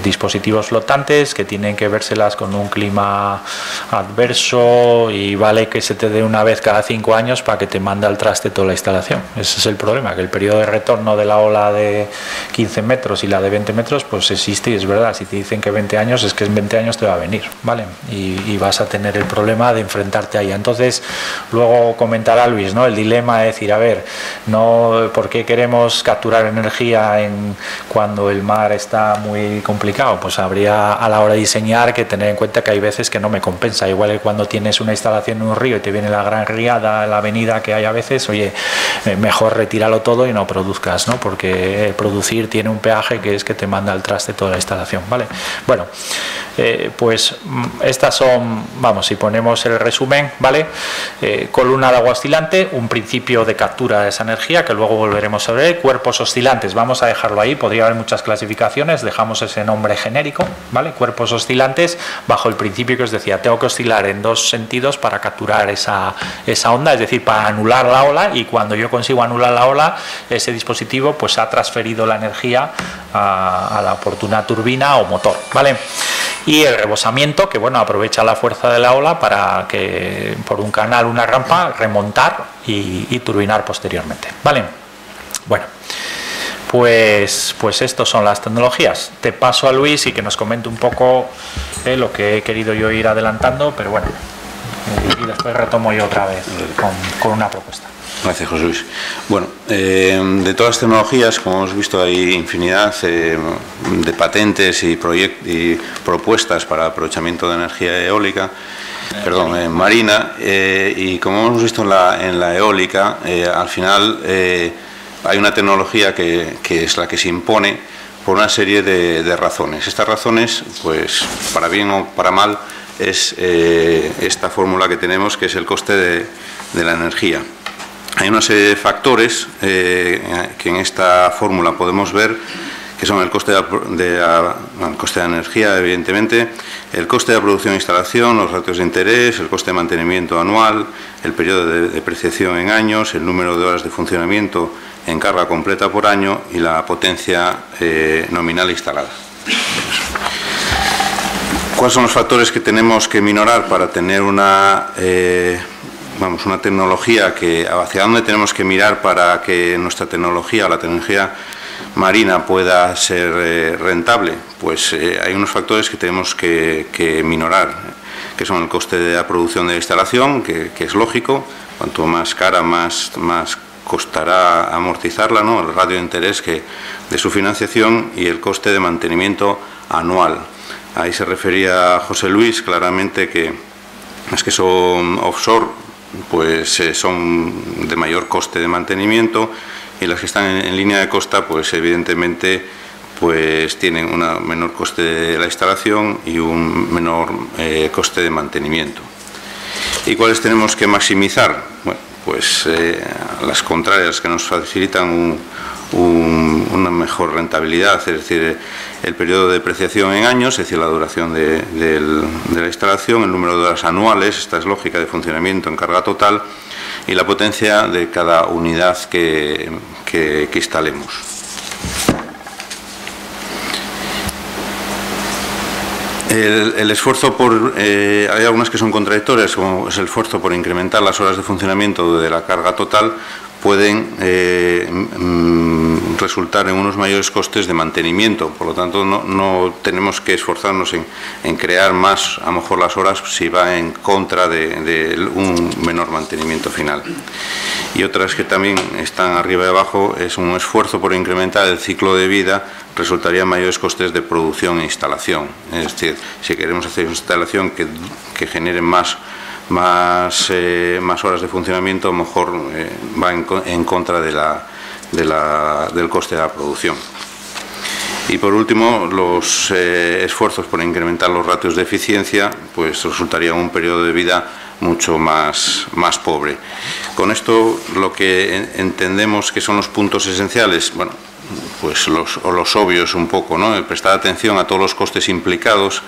dispositivos flotantes que tienen que vérselas con un clima adverso y vale que se te dé una vez cada 5 años para que te mande al traste toda la instalación. Ese es el problema, que el periodo de retorno de la ola de 15 metros y la de 20 metros pues existe, y es verdad. Si te dicen que 20 años, es que en 20 años te va a venir, ¿vale? Y vas a tener el problema de enfrentarte ahí. Entonces, luego comentará Luis, ¿no? El dilema de decir, a ver, no, ¿por qué queremos capturar energía cuando el mar está muy complicado? Pues habría a la hora de diseñar que tener en cuenta que hay veces que no me compensa. Igual que cuando tienes una instalación en un río y te viene la gran riada, la avenida que hay a veces, oye, mejor retíralo todo y no produzcas, ¿no? Porque producir tiene un peaje que es que te manda al traste toda la instalación, ¿vale? Bueno, pues estas son, vamos, si ponemos el resumen, ¿vale? Columna de agua oscilante, un principio de captura de esa energía que luego volveremos a ver. Cuerpos oscilantes, vamos a dejarlo ahí, podría haber muchas clasificaciones, dejamos ese nombre genérico, ¿vale? Cuerpos oscilantes bajo el principio que os decía, tengo que oscilar en dos sentidos para capturar esa onda, es decir, para anular la ola, y cuando yo consigo anular la ola, ese dispositivo pues ha transferido la energía a la oportuna turbina o motor, ¿vale? Y el rebosamiento, que bueno, aprovecha la fuerza de la ola para que por un canal, una rampa, remontar y turbinar posteriormente, ¿vale? Bueno, pues estos son las tecnologías. Te paso a Luis y que nos comente un poco lo que he querido yo ir adelantando, pero bueno, y después retomo yo otra vez con una propuesta. Gracias, José Luis. Bueno, de todas las tecnologías, como hemos visto, hay infinidad de patentes y propuestas para aprovechamiento de energía eólica, marina, y como hemos visto en la eólica, al final hay una tecnología que es la que se impone por una serie de razones. Estas razones, pues para bien o para mal, es esta fórmula que tenemos, que es el coste de la energía. Hay una serie de factores que en esta fórmula podemos ver, que son el coste de energía, evidentemente, el coste de producción e instalación, los ratios de interés, el coste de mantenimiento anual, el periodo de depreciación en años, el número de horas de funcionamiento en carga completa por año y la potencia nominal instalada. ¿Cuáles son los factores que tenemos que minorar para tener una tecnología hacia dónde tenemos que mirar para que nuestra tecnología, la tecnología marina, pueda ser rentable? Pues hay unos factores que tenemos que minorar, que son el coste de la producción de la instalación, que es lógico, cuanto más cara, más costará amortizarla, ¿no? El radio de interés de su financiación, y el coste de mantenimiento anual. Ahí se refería José Luis claramente que las que son offshore pues son de mayor coste de mantenimiento, y las que están en línea de costa pues evidentemente pues tienen un menor coste de la instalación y un menor coste de mantenimiento. ¿Y cuáles tenemos que maximizar? Bueno, pues las contrarias, que nos facilitan una mejor rentabilidad, es decir, el periodo de depreciación en años, es decir, la duración de la instalación, el número de horas anuales, esta es lógica, de funcionamiento en carga total, y la potencia de cada unidad que instalemos. El esfuerzo hay algunas que son contradictorias, como es el esfuerzo por incrementar las horas de funcionamiento de la carga total pueden resultar en unos mayores costes de mantenimiento. Por lo tanto, no tenemos que esforzarnos en crear más, a lo mejor, las horas si va en contra de un menor mantenimiento final. Y otras que también están arriba y abajo es un esfuerzo por incrementar el ciclo de vida, resultaría en mayores costes de producción e instalación. Es decir, si queremos hacer una instalación que genere más horas de funcionamiento, a lo mejor va en contra del coste de la producción. Y por último, los esfuerzos por incrementar los ratios de eficiencia, pues resultaría un periodo de vida mucho más pobre. Con esto, lo que entendemos que son los puntos esenciales, bueno, pues los obvios un poco, ¿no? Prestar atención a todos los costes implicados,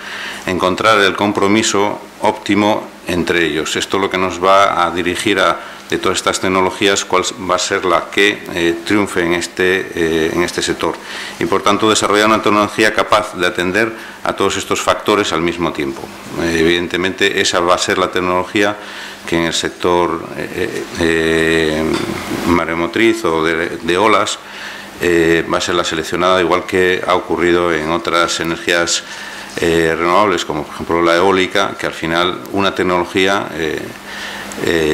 encontrar el compromiso óptimo entre ellos. Esto es lo que nos va a dirigir de todas estas tecnologías, cuál va a ser la que triunfe en este sector. Y por tanto, desarrollar una tecnología capaz de atender a todos estos factores al mismo tiempo. Evidentemente, esa va a ser la tecnología que en el sector maremotriz o de olas va a ser la seleccionada, igual que ha ocurrido en otras energías renovables, como por ejemplo la eólica, que al final una tecnología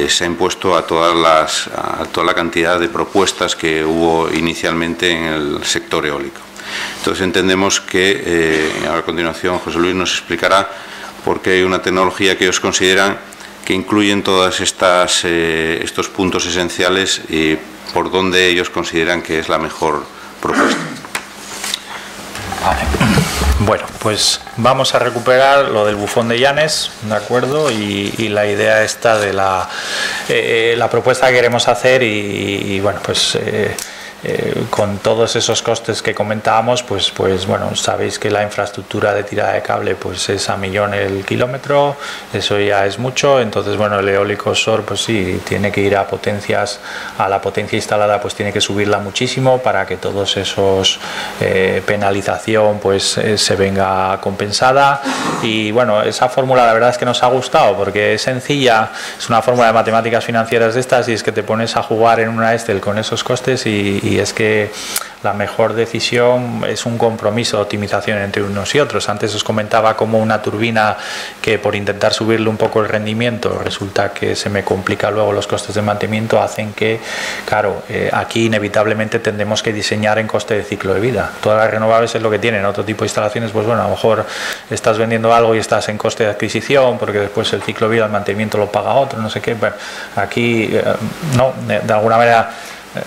se ha impuesto a toda la cantidad de propuestas que hubo inicialmente en el sector eólico. Entonces entendemos que a continuación José Luis nos explicará por qué hay una tecnología que ellos consideran que incluyen todos estos puntos esenciales y por dónde ellos consideran que es la mejor propuesta. Vale. Bueno, pues vamos a recuperar lo del bufón de Llanes, ¿de acuerdo? Y la idea esta de la propuesta que queremos hacer y bueno, pues con todos esos costes que comentábamos, pues bueno, sabéis que la infraestructura de tirada de cable pues es a 1.000.000 el kilómetro, eso ya es mucho. Entonces bueno, el eólico offshore pues sí, tiene que ir a la potencia instalada, pues tiene que subirla muchísimo para que todos esos penalización pues se venga compensada. Y bueno, esa fórmula la verdad es que nos ha gustado porque es sencilla, es una fórmula de matemáticas financieras de estas, y es que te pones a jugar en una Excel con esos costes y es que la mejor decisión es un compromiso de optimización entre unos y otros. Antes os comentaba como una turbina que por intentar subirle un poco el rendimiento resulta que se me complica luego los costes de mantenimiento, hacen que, claro, aquí inevitablemente tendremos que diseñar en coste de ciclo de vida. Todas las renovables es lo que tienen. Otro tipo de instalaciones, pues bueno, a lo mejor estás vendiendo algo y estás en coste de adquisición porque después el ciclo de vida, el mantenimiento lo paga otro, no sé qué. Bueno, aquí no, de alguna manera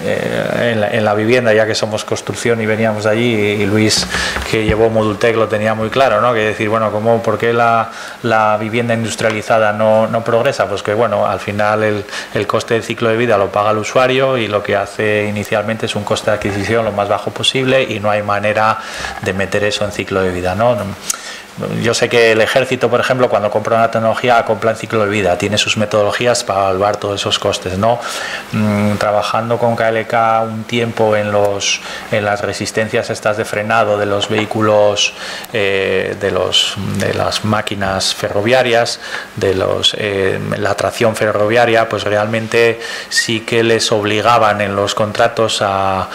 en la vivienda, ya que somos construcción y veníamos de allí, y Luis, que llevó Modultec, lo tenía muy claro, ¿no? Que decir, bueno, ¿por qué la vivienda industrializada no progresa? Pues que bueno, al final el coste de ciclo de vida lo paga el usuario y lo que hace inicialmente es un coste de adquisición lo más bajo posible y no hay manera de meter eso en ciclo de vida, ¿no? Yo sé que el ejército, por ejemplo, cuando compra una tecnología, compra en ciclo de vida, tiene sus metodologías para evaluar todos esos costes, ¿no? Trabajando con KLK un tiempo en las resistencias estas de frenado de los vehículos, de las máquinas ferroviarias, la tracción ferroviaria, pues realmente sí que les obligaban en los contratos a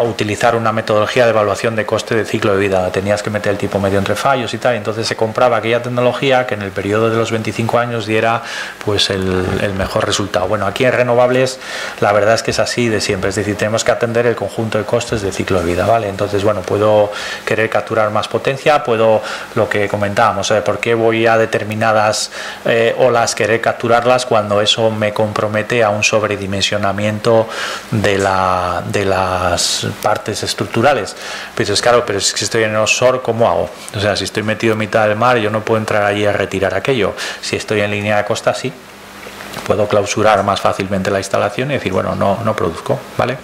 utilizar una metodología de evaluación de coste de ciclo de vida. Tenías que meter el tipo medio entre fallos y tal. Entonces se compraba aquella tecnología que en el periodo de los 25 años diera pues el mejor resultado. Bueno, aquí en renovables la verdad es que es así de siempre, es decir, tenemos que atender el conjunto de costes de ciclo de vida, ¿vale? Entonces, bueno, puedo querer capturar más potencia, puedo, lo que comentábamos, ¿por qué voy a determinadas olas querer capturarlas cuando eso me compromete a un sobredimensionamiento de las partes estructurales? Pues es claro, pero si estoy en el offshore, ¿cómo hago? O sea, si estoy metido en mitad del mar, yo no puedo entrar allí a retirar aquello. Si estoy en línea de costa, sí. Puedo clausurar más fácilmente la instalación y decir, bueno, no produzco, ¿vale?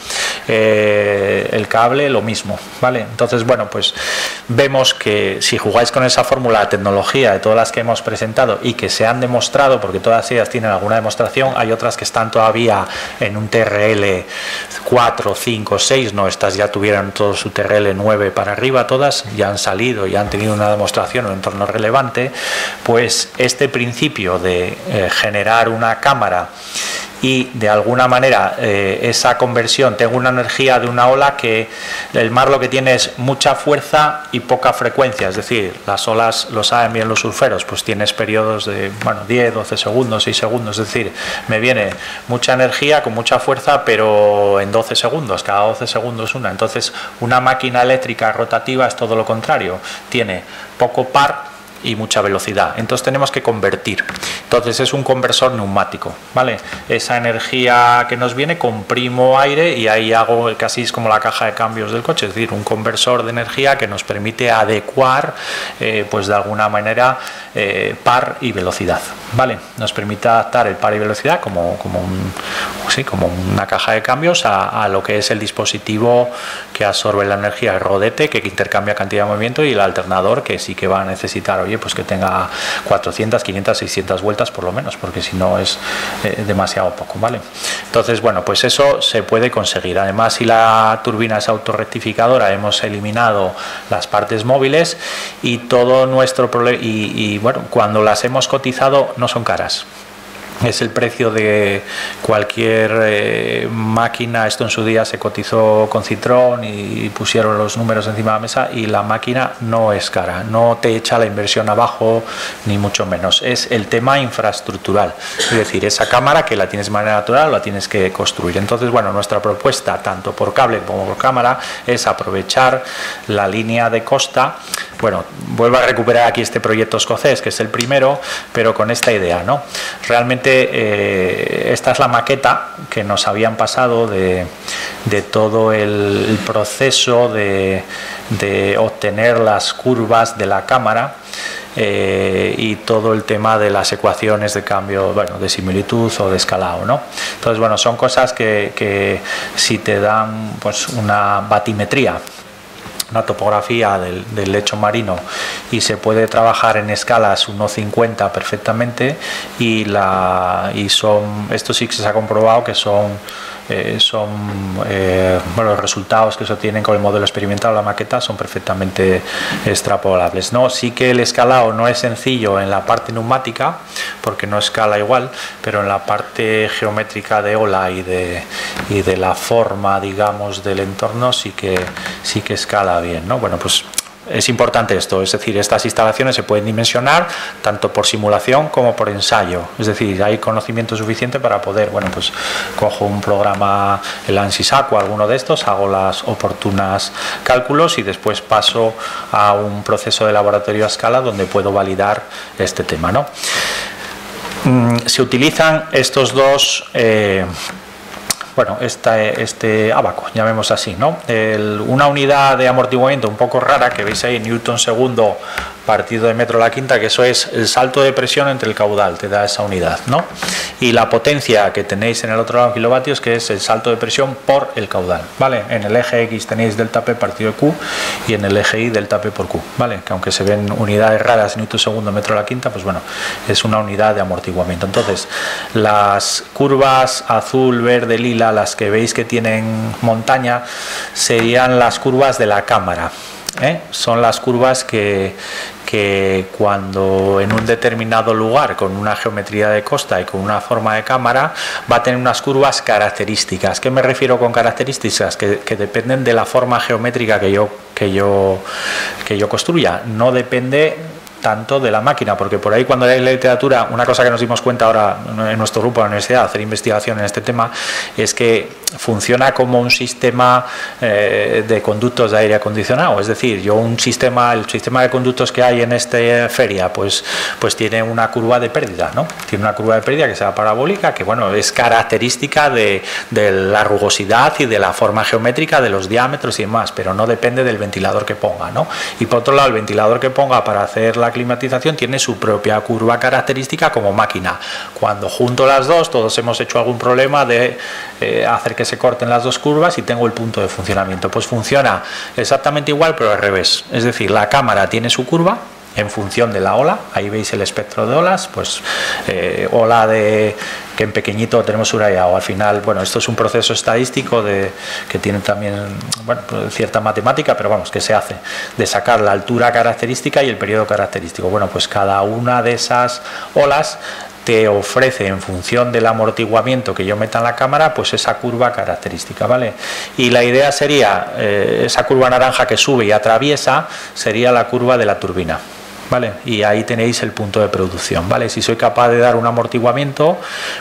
El cable, lo mismo, ¿vale? Entonces, bueno, pues vemos que si jugáis con esa fórmula de tecnología de todas las que hemos presentado y que se han demostrado, porque todas ellas tienen alguna demostración, hay otras que están todavía en un TRL 4, 5, 6, no, estas ya tuvieran todo su TRL 9 para arriba, todas ya han salido, ya han tenido una demostración o un entorno relevante. Pues este principio de generar una cámara y de alguna manera esa conversión, tengo una energía de una ola que el mar lo que tiene es mucha fuerza y poca frecuencia, es decir, las olas, lo saben bien los surferos, pues tienes periodos de 10, 12 segundos, 6 segundos, es decir, me viene mucha energía con mucha fuerza, pero en 12 segundos, cada 12 segundos una. Entonces, una máquina eléctrica rotativa es todo lo contrario, tiene poco par y mucha velocidad, entonces tenemos que convertir. Entonces es un conversor neumático, ¿vale? Esa energía que nos viene, comprimo aire y ahí hago, casi es como la caja de cambios del coche, es decir, un conversor de energía que nos permite adecuar pues de alguna manera par y velocidad, ¿vale? Nos permite adaptar el par y velocidad como una caja de cambios a lo que es el dispositivo que absorbe la energía, el rodete que intercambia cantidad de movimiento, y el alternador que sí que va a necesitar, oye, pues que tenga 400, 500, 600 vueltas por lo menos, porque si no es demasiado poco, ¿vale? Entonces, bueno, pues eso se puede conseguir. Además, si la turbina es autorrectificadora, hemos eliminado las partes móviles y todo nuestro problema, y bueno, cuando las hemos cotizado no son caras. Es el precio de cualquier máquina. Esto en su día se cotizó con Citroën y pusieron los números encima de la mesa, y la máquina no es cara, no te echa la inversión abajo ni mucho menos, es el tema infraestructural, es decir, esa cámara que la tienes de manera natural la tienes que construir. Entonces, bueno, nuestra propuesta tanto por cable como por cámara es aprovechar la línea de costa. Bueno, vuelvo a recuperar aquí este proyecto escocés, que es el primero, pero con esta idea, ¿no? Realmente esta es la maqueta que nos habían pasado de todo el proceso de obtener las curvas de la cámara y todo el tema de las ecuaciones de cambio, bueno, de similitud o de escalado, ¿no? Entonces, bueno, son cosas que si te dan pues una batimetría, una topografía del lecho marino, y se puede trabajar en escalas 1.50 perfectamente, y esto sí que se ha comprobado que son bueno, los resultados que se obtienen con el modelo experimental, la maqueta, son perfectamente extrapolables, ¿no? Sí que el escalado no es sencillo en la parte neumática porque no escala igual, pero en la parte geométrica de ola y de la forma, digamos, del entorno sí que escala bien, ¿no? Bueno, pues es importante esto, es decir, estas instalaciones se pueden dimensionar tanto por simulación como por ensayo, es decir, hay conocimiento suficiente para poder, bueno, pues cojo un programa, el ANSYS Aqua, alguno de estos, hago las oportunas cálculos y después paso a un proceso de laboratorio a escala donde puedo validar este tema, ¿no? Se utilizan estos dos bueno, este abaco, llamemos así, ¿no? Una unidad de amortiguamiento un poco rara que veis ahí, newton segundo partido de metro a la quinta, que eso es el salto de presión entre el caudal, te da esa unidad, ¿no? Y la potencia que tenéis en el otro lado en kilovatios, que es el salto de presión por el caudal, ¿vale? En el eje X tenéis delta P partido de Q y en el eje Y delta P por Q, ¿vale? Que aunque se ven unidades raras, newton segundo, metro a la quinta, pues bueno, es una unidad de amortiguamiento. Entonces, las curvas azul, verde, lila, las que veis que tienen montaña, serían las curvas de la cámara, ¿eh? Son las curvas que cuando en un determinado lugar con una geometría de costa y con una forma de cámara va a tener unas curvas características. ¿Qué me refiero con características? Que dependen de la forma geométrica que yo construya, no depende tanto de la máquina, porque por ahí cuando lees la literatura, una cosa que nos dimos cuenta ahora en nuestro grupo de la universidad, hacer investigación en este tema, es que funciona como un sistema de conductos de aire acondicionado, es decir, el sistema de conductos que hay en esta feria, pues tiene una curva de pérdida, ¿no? Tiene una curva de pérdida que sea parabólica, que bueno, es característica de la rugosidad y de la forma geométrica de los diámetros y demás, pero no depende del ventilador que ponga, ¿no? Y por otro lado, el ventilador que ponga para hacer la climatización tiene su propia curva característica como máquina. Cuando junto las dos, todos hemos hecho algún problema de hacer que se corten las dos curvas y tengo el punto de funcionamiento. Pues funciona exactamente igual, pero al revés. Es decir, la cámara tiene su curva en función de la ola, ahí veis el espectro de olas, pues ola que en pequeñito tenemos subrayado. Al final, bueno, esto es un proceso estadístico que tiene también, bueno, pues cierta matemática, pero vamos, que se hace de sacar la altura característica y el periodo característico. Bueno, pues cada una de esas olas te ofrece en función del amortiguamiento que yo meta en la cámara, pues esa curva característica, ¿vale? Y la idea sería, esa curva naranja que sube y atraviesa, sería la curva de la turbina, ¿vale? Y ahí tenéis el punto de producción, ¿vale? Si soy capaz de dar un amortiguamiento,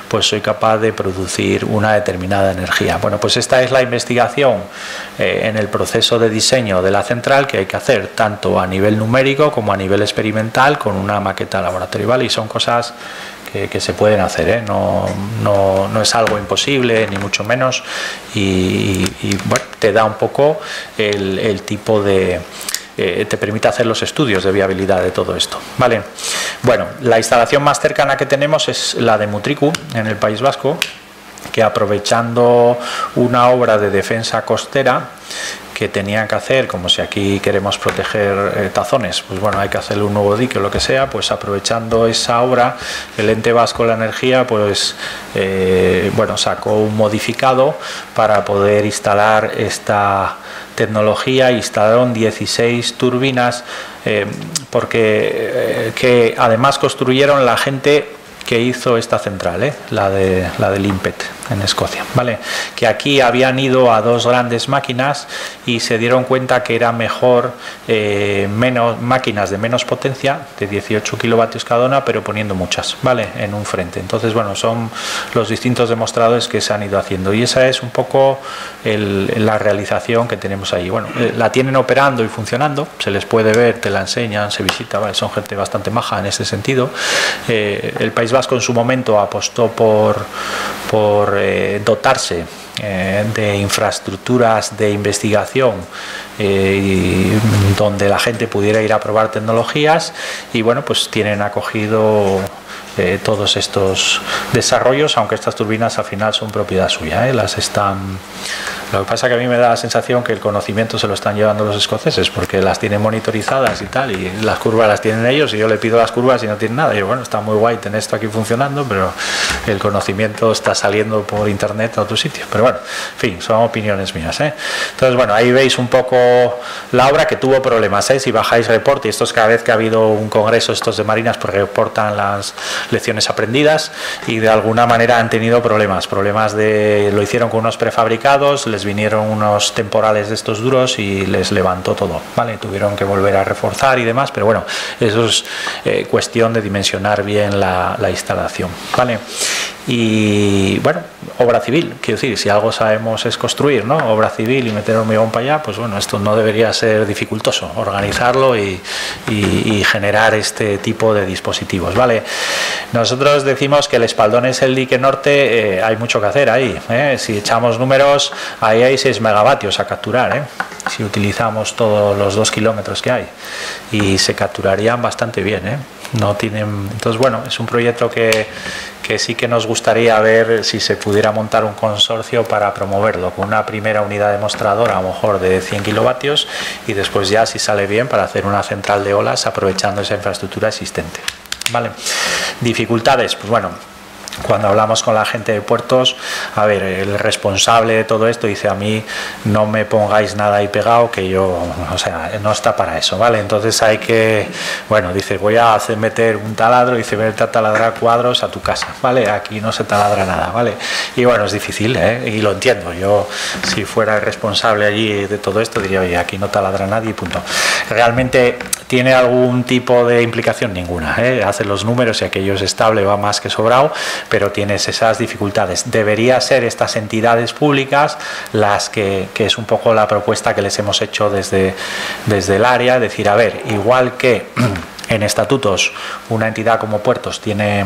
pues soy capaz de producir una determinada energía. Bueno, pues esta es la investigación en el proceso de diseño de la central que hay que hacer, tanto a nivel numérico como a nivel experimental, con una maqueta de laboratorio, ¿vale? Y son cosas que se pueden hacer, ¿eh? No es algo imposible, ni mucho menos, y bueno, te da un poco el tipo de... te permite hacer los estudios de viabilidad de todo esto, ¿vale? Bueno, la instalación más cercana que tenemos es la de Mutriku, en el País Vasco, que aprovechando una obra de defensa costera que tenían que hacer, como si aquí queremos proteger tazones, pues bueno, hay que hacerle un nuevo dique o lo que sea, pues aprovechando esa obra, el ente vasco de la energía, pues bueno, sacó un modificado para poder instalar esta tecnología. Instalaron 16 turbinas, porque que además construyeron la gente que hizo esta central, la del Impet en Escocia, ¿vale? Que aquí habían ido a 2 grandes máquinas y se dieron cuenta que era mejor menos máquinas de menos potencia, de 18 kilovatios cada una, pero poniendo muchas, ¿vale? En un frente. Entonces, bueno, son los distintos demostradores que se han ido haciendo, y esa es un poco la realización que tenemos ahí. Bueno, la tienen operando y funcionando, se les puede ver, te la enseñan, se visita, ¿vale? Son gente bastante maja en ese sentido. El País Vasco en su momento apostó por dotarse de infraestructuras de investigación donde la gente pudiera ir a probar tecnologías, y bueno, pues tienen acogido todos estos desarrollos, aunque estas turbinas al final son propiedad suya, las están... Lo que pasa es que a mí me da la sensación que el conocimiento se lo están llevando los escoceses, porque las tienen monitorizadas y tal, y las curvas las tienen ellos, y yo le pido las curvas y no tienen nada. Y yo, bueno, está muy guay tener esto aquí funcionando, pero el conocimiento está saliendo por internet a otro sitio. Pero bueno, en fin, son opiniones mías, Entonces, bueno, ahí veis un poco la obra, que tuvo problemas, Si bajáis reporte, y esto es cada vez que ha habido un congreso, estos de marinas, pues reportan las lecciones aprendidas, y de alguna manera han tenido problemas lo hicieron con unos prefabricados, les vinieron unos temporales de estos duros y les levantó todo, ¿vale? Tuvieron que volver a reforzar y demás, pero bueno, eso es cuestión de dimensionar bien la instalación, ¿vale? Y bueno, obra civil, quiero decir, si algo sabemos es construir, ¿no? Obra civil y meter hormigón para allá, pues bueno, esto no debería ser dificultoso, organizarlo y generar este tipo de dispositivos, ¿vale? Nosotros decimos que el espaldón es el dique norte, hay mucho que hacer ahí, Si echamos números, ahí hay 6 megavatios a capturar, si utilizamos todos los 2 kilómetros que hay, y se capturarían bastante bien, No tienen... Entonces, bueno, es un proyecto que sí que nos gustaría ver si se pudiera montar un consorcio para promoverlo, con una primera unidad demostradora a lo mejor de 100 kilovatios, y después ya, si sale bien, para hacer una central de olas aprovechando esa infraestructura existente, ¿vale? Dificultades, pues bueno, cuando hablamos con la gente de puertos, a ver, el responsable de todo esto dice: a mí no me pongáis nada ahí pegado, que yo, o sea, no está para eso, ¿vale? Entonces hay que, bueno, dice, voy a meter un taladro, dice, vete a taladrar cuadros a tu casa, ¿vale? Aquí no se taladra nada, ¿vale? Y bueno, es difícil, y lo entiendo. Yo, si fuera el responsable allí de todo esto, diría, oye, aquí no taladra nadie y punto. Realmente, ¿tiene algún tipo de implicación? Ninguna, Hace los números y aquello es estable, va más que sobrado, pero tienes esas dificultades. Debería ser estas entidades públicas las que es un poco la propuesta que les hemos hecho desde el área, decir, a ver, igual que en estatutos una entidad como Puertos tiene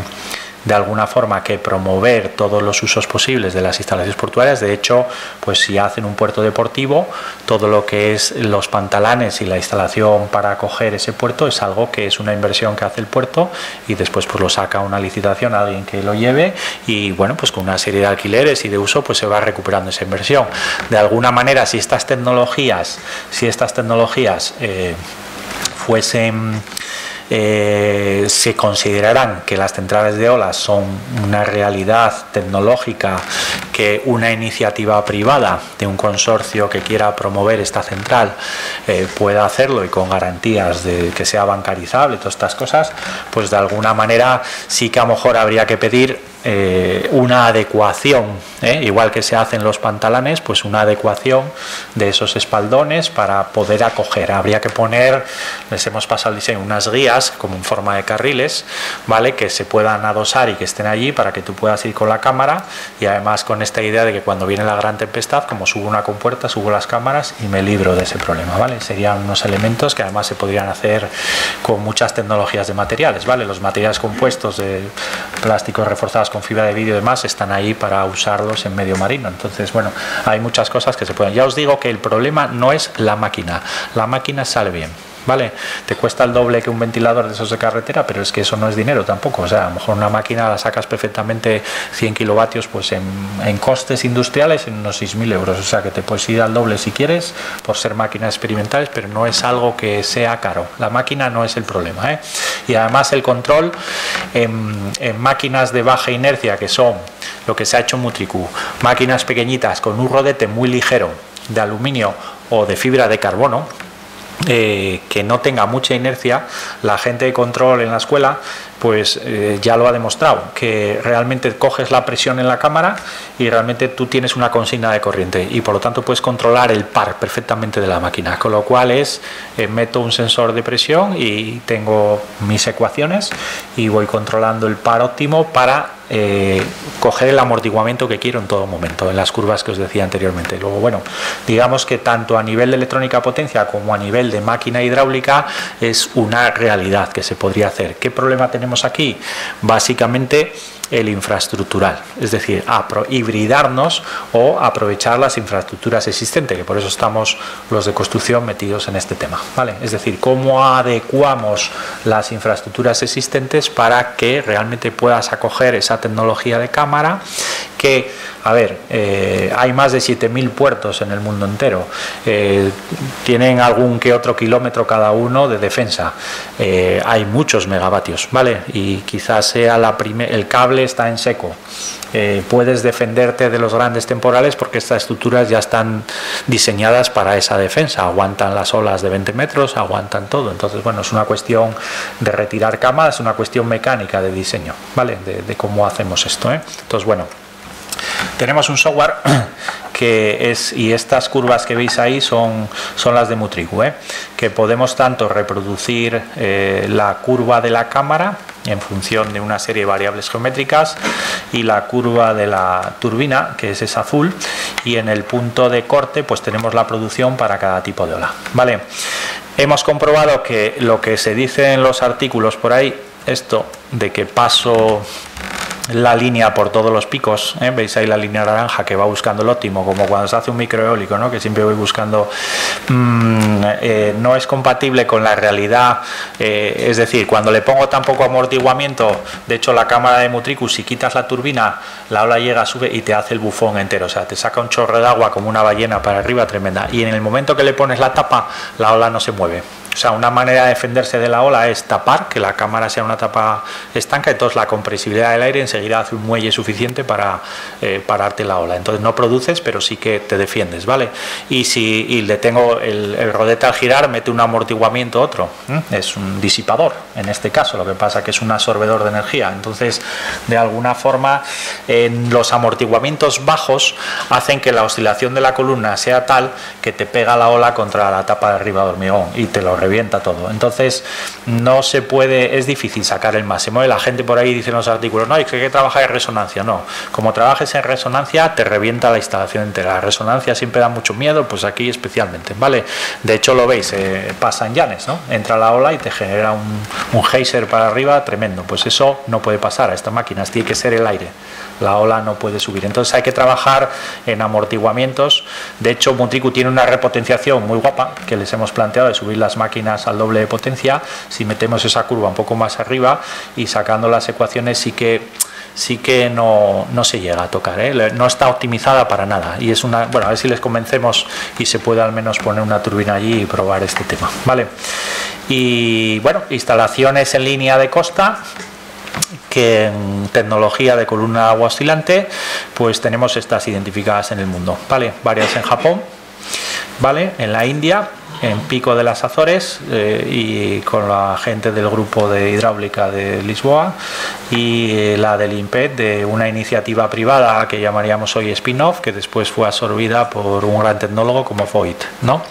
de alguna forma que promover todos los usos posibles de las instalaciones portuarias. De hecho, pues si hacen un puerto deportivo, todo lo que es los pantalanes y la instalación para acoger ese puerto es algo que es una inversión que hace el puerto, y después pues lo saca a una licitación a alguien que lo lleve, y bueno, pues con una serie de alquileres y de uso pues se va recuperando esa inversión. De alguna manera, si estas tecnologías fuesen se considerarán que las centrales de olas son una realidad tecnológica, que una iniciativa privada de un consorcio que quiera promover esta central pueda hacerlo y con garantías de que sea bancarizable y todas estas cosas, pues de alguna manera sí que a lo mejor habría que pedir una adecuación, igual que se hace en los pantalanes, pues una adecuación de esos espaldones para poder acoger. Habría que poner, les hemos pasado el diseño, unas guías como en forma de carriles, ¿vale?, que se puedan adosar y que estén allí para que tú puedas ir con la cámara, y además con esta idea de que cuando viene la gran tempestad, como subo una compuerta, subo las cámaras y me libro de ese problema, ¿vale? Serían unos elementos que además se podrían hacer con muchas tecnologías de materiales, ¿vale? Los materiales compuestos de plásticos reforzados con fibra de vidrio y demás están ahí para usarlos en medio marino. Entonces, bueno, hay muchas cosas que se pueden. Ya os digo que el problema no es la máquina sale bien, ¿vale? Te cuesta el doble que un ventilador de esos de carretera, pero es que eso no es dinero tampoco. O sea, a lo mejor una máquina la sacas perfectamente 100 kilovatios pues en costes industriales en unos 6.000 euros. O sea, que te puedes ir al doble si quieres por ser máquinas experimentales, pero no es algo que sea caro. La máquina no es el problema, ¿eh? Y además el control en máquinas de baja inercia, que son lo que se ha hecho en Mutriku, máquinas pequeñitas con un rodete muy ligero de aluminio o de fibra de carbono, que no tenga mucha inercia, la gente de control en la escuela pues ya lo ha demostrado, que realmente coges la presión en la cámara y realmente tú tienes una consigna de corriente y por lo tanto puedes controlar el par perfectamente de la máquina, con lo cual meto un sensor de presión y tengo mis ecuaciones y voy controlando el par óptimo para coger el amortiguamiento que quiero en todo momento, en las curvas que os decía anteriormente. Luego, bueno, digamos que tanto a nivel de electrónica potencia como a nivel de máquina hidráulica es una realidad que se podría hacer. ¿Qué problema tenemos aquí? Básicamente el infraestructural, es decir, hibridarnos o aprovechar las infraestructuras existentes, que por eso estamos los de construcción metidos en este tema, ¿vale? Es decir, cómo adecuamos las infraestructuras existentes para que realmente puedas acoger esa tecnología de cámara que, a ver, hay más de 7.000 puertos en el mundo entero, tienen algún que otro kilómetro cada uno de defensa, hay muchos megavatios, ¿vale? Y quizás sea el cable está en seco, puedes defenderte de los grandes temporales porque estas estructuras ya están diseñadas para esa defensa, aguantan las olas de 20 metros, aguantan todo. Entonces, bueno, es una cuestión de retirar cámaras, es una cuestión mecánica de diseño, ¿vale? De cómo hacemos esto, ¿eh? Entonces, bueno, tenemos un software que es, y estas curvas que veis ahí son las de Mutriku, que podemos tanto reproducir la curva de la cámara en función de una serie de variables geométricas y la curva de la turbina, que es azul, y en el punto de corte pues tenemos la producción para cada tipo de ola, ¿vale? Hemos comprobado que lo que se dice en los artículos por ahí, esto de que paso la línea por todos los picos, veis ahí la línea naranja que va buscando el óptimo, como cuando se hace un microeólico, ¿no? Que siempre voy buscando, no es compatible con la realidad, es decir, cuando le pongo tan poco amortiguamiento, de hecho la cámara de Mutriku, si quitas la turbina, la ola llega, sube y te hace el bufón entero, o sea, te saca un chorro de agua como una ballena para arriba tremenda, y en el momento que le pones la tapa, la ola no se mueve. O sea, una manera de defenderse de la ola es tapar, que la cámara sea una tapa estanca, entonces la compresibilidad del aire enseguida hace un muelle suficiente para pararte la ola. Entonces no produces, pero sí que te defiendes, ¿vale? Y le tengo el rodete al girar, mete un amortiguamiento otro, es un disipador en este caso, lo que pasa que es un absorbedor de energía. Entonces, de alguna forma, los amortiguamientos bajos hacen que la oscilación de la columna sea tal que te pega la ola contra la tapa de arriba de hormigón y te lo revienta todo. Entonces no se puede, es difícil sacar el máximo. La gente por ahí dice en los artículos, no, es que hay que trabajar en resonancia. No, como trabajes en resonancia te revienta la instalación entera. La resonancia siempre da mucho miedo, pues aquí especialmente, ¿vale? De hecho lo veis, pasa en Llanes, ¿no? Entra la ola y te genera un geyser para arriba tremendo. Pues eso no puede pasar a estas máquinas, tiene que ser el aire. La ola no puede subir, entonces hay que trabajar en amortiguamientos. De hecho, Mutriku tiene una repotenciación muy guapa que les hemos planteado de subir las máquinas al doble de potencia. Si metemos esa curva un poco más arriba y sacando las ecuaciones, sí que sí que no se llega a tocar, ¿eh? No está optimizada para nada y es una, bueno, a ver si les convencemos y se puede al menos poner una turbina allí y probar este tema, ¿vale? Y bueno, instalaciones en línea de costa, que en tecnología de columna de agua oscilante pues tenemos estas identificadas en el mundo, ¿vale? Varias en Japón, ¿vale? En la India, en Pico de las Azores y con la gente del grupo de hidráulica de Lisboa, y la del INPET, de una iniciativa privada que llamaríamos hoy spin-off, que después fue absorbida por un gran tecnólogo como Voigt, ¿no?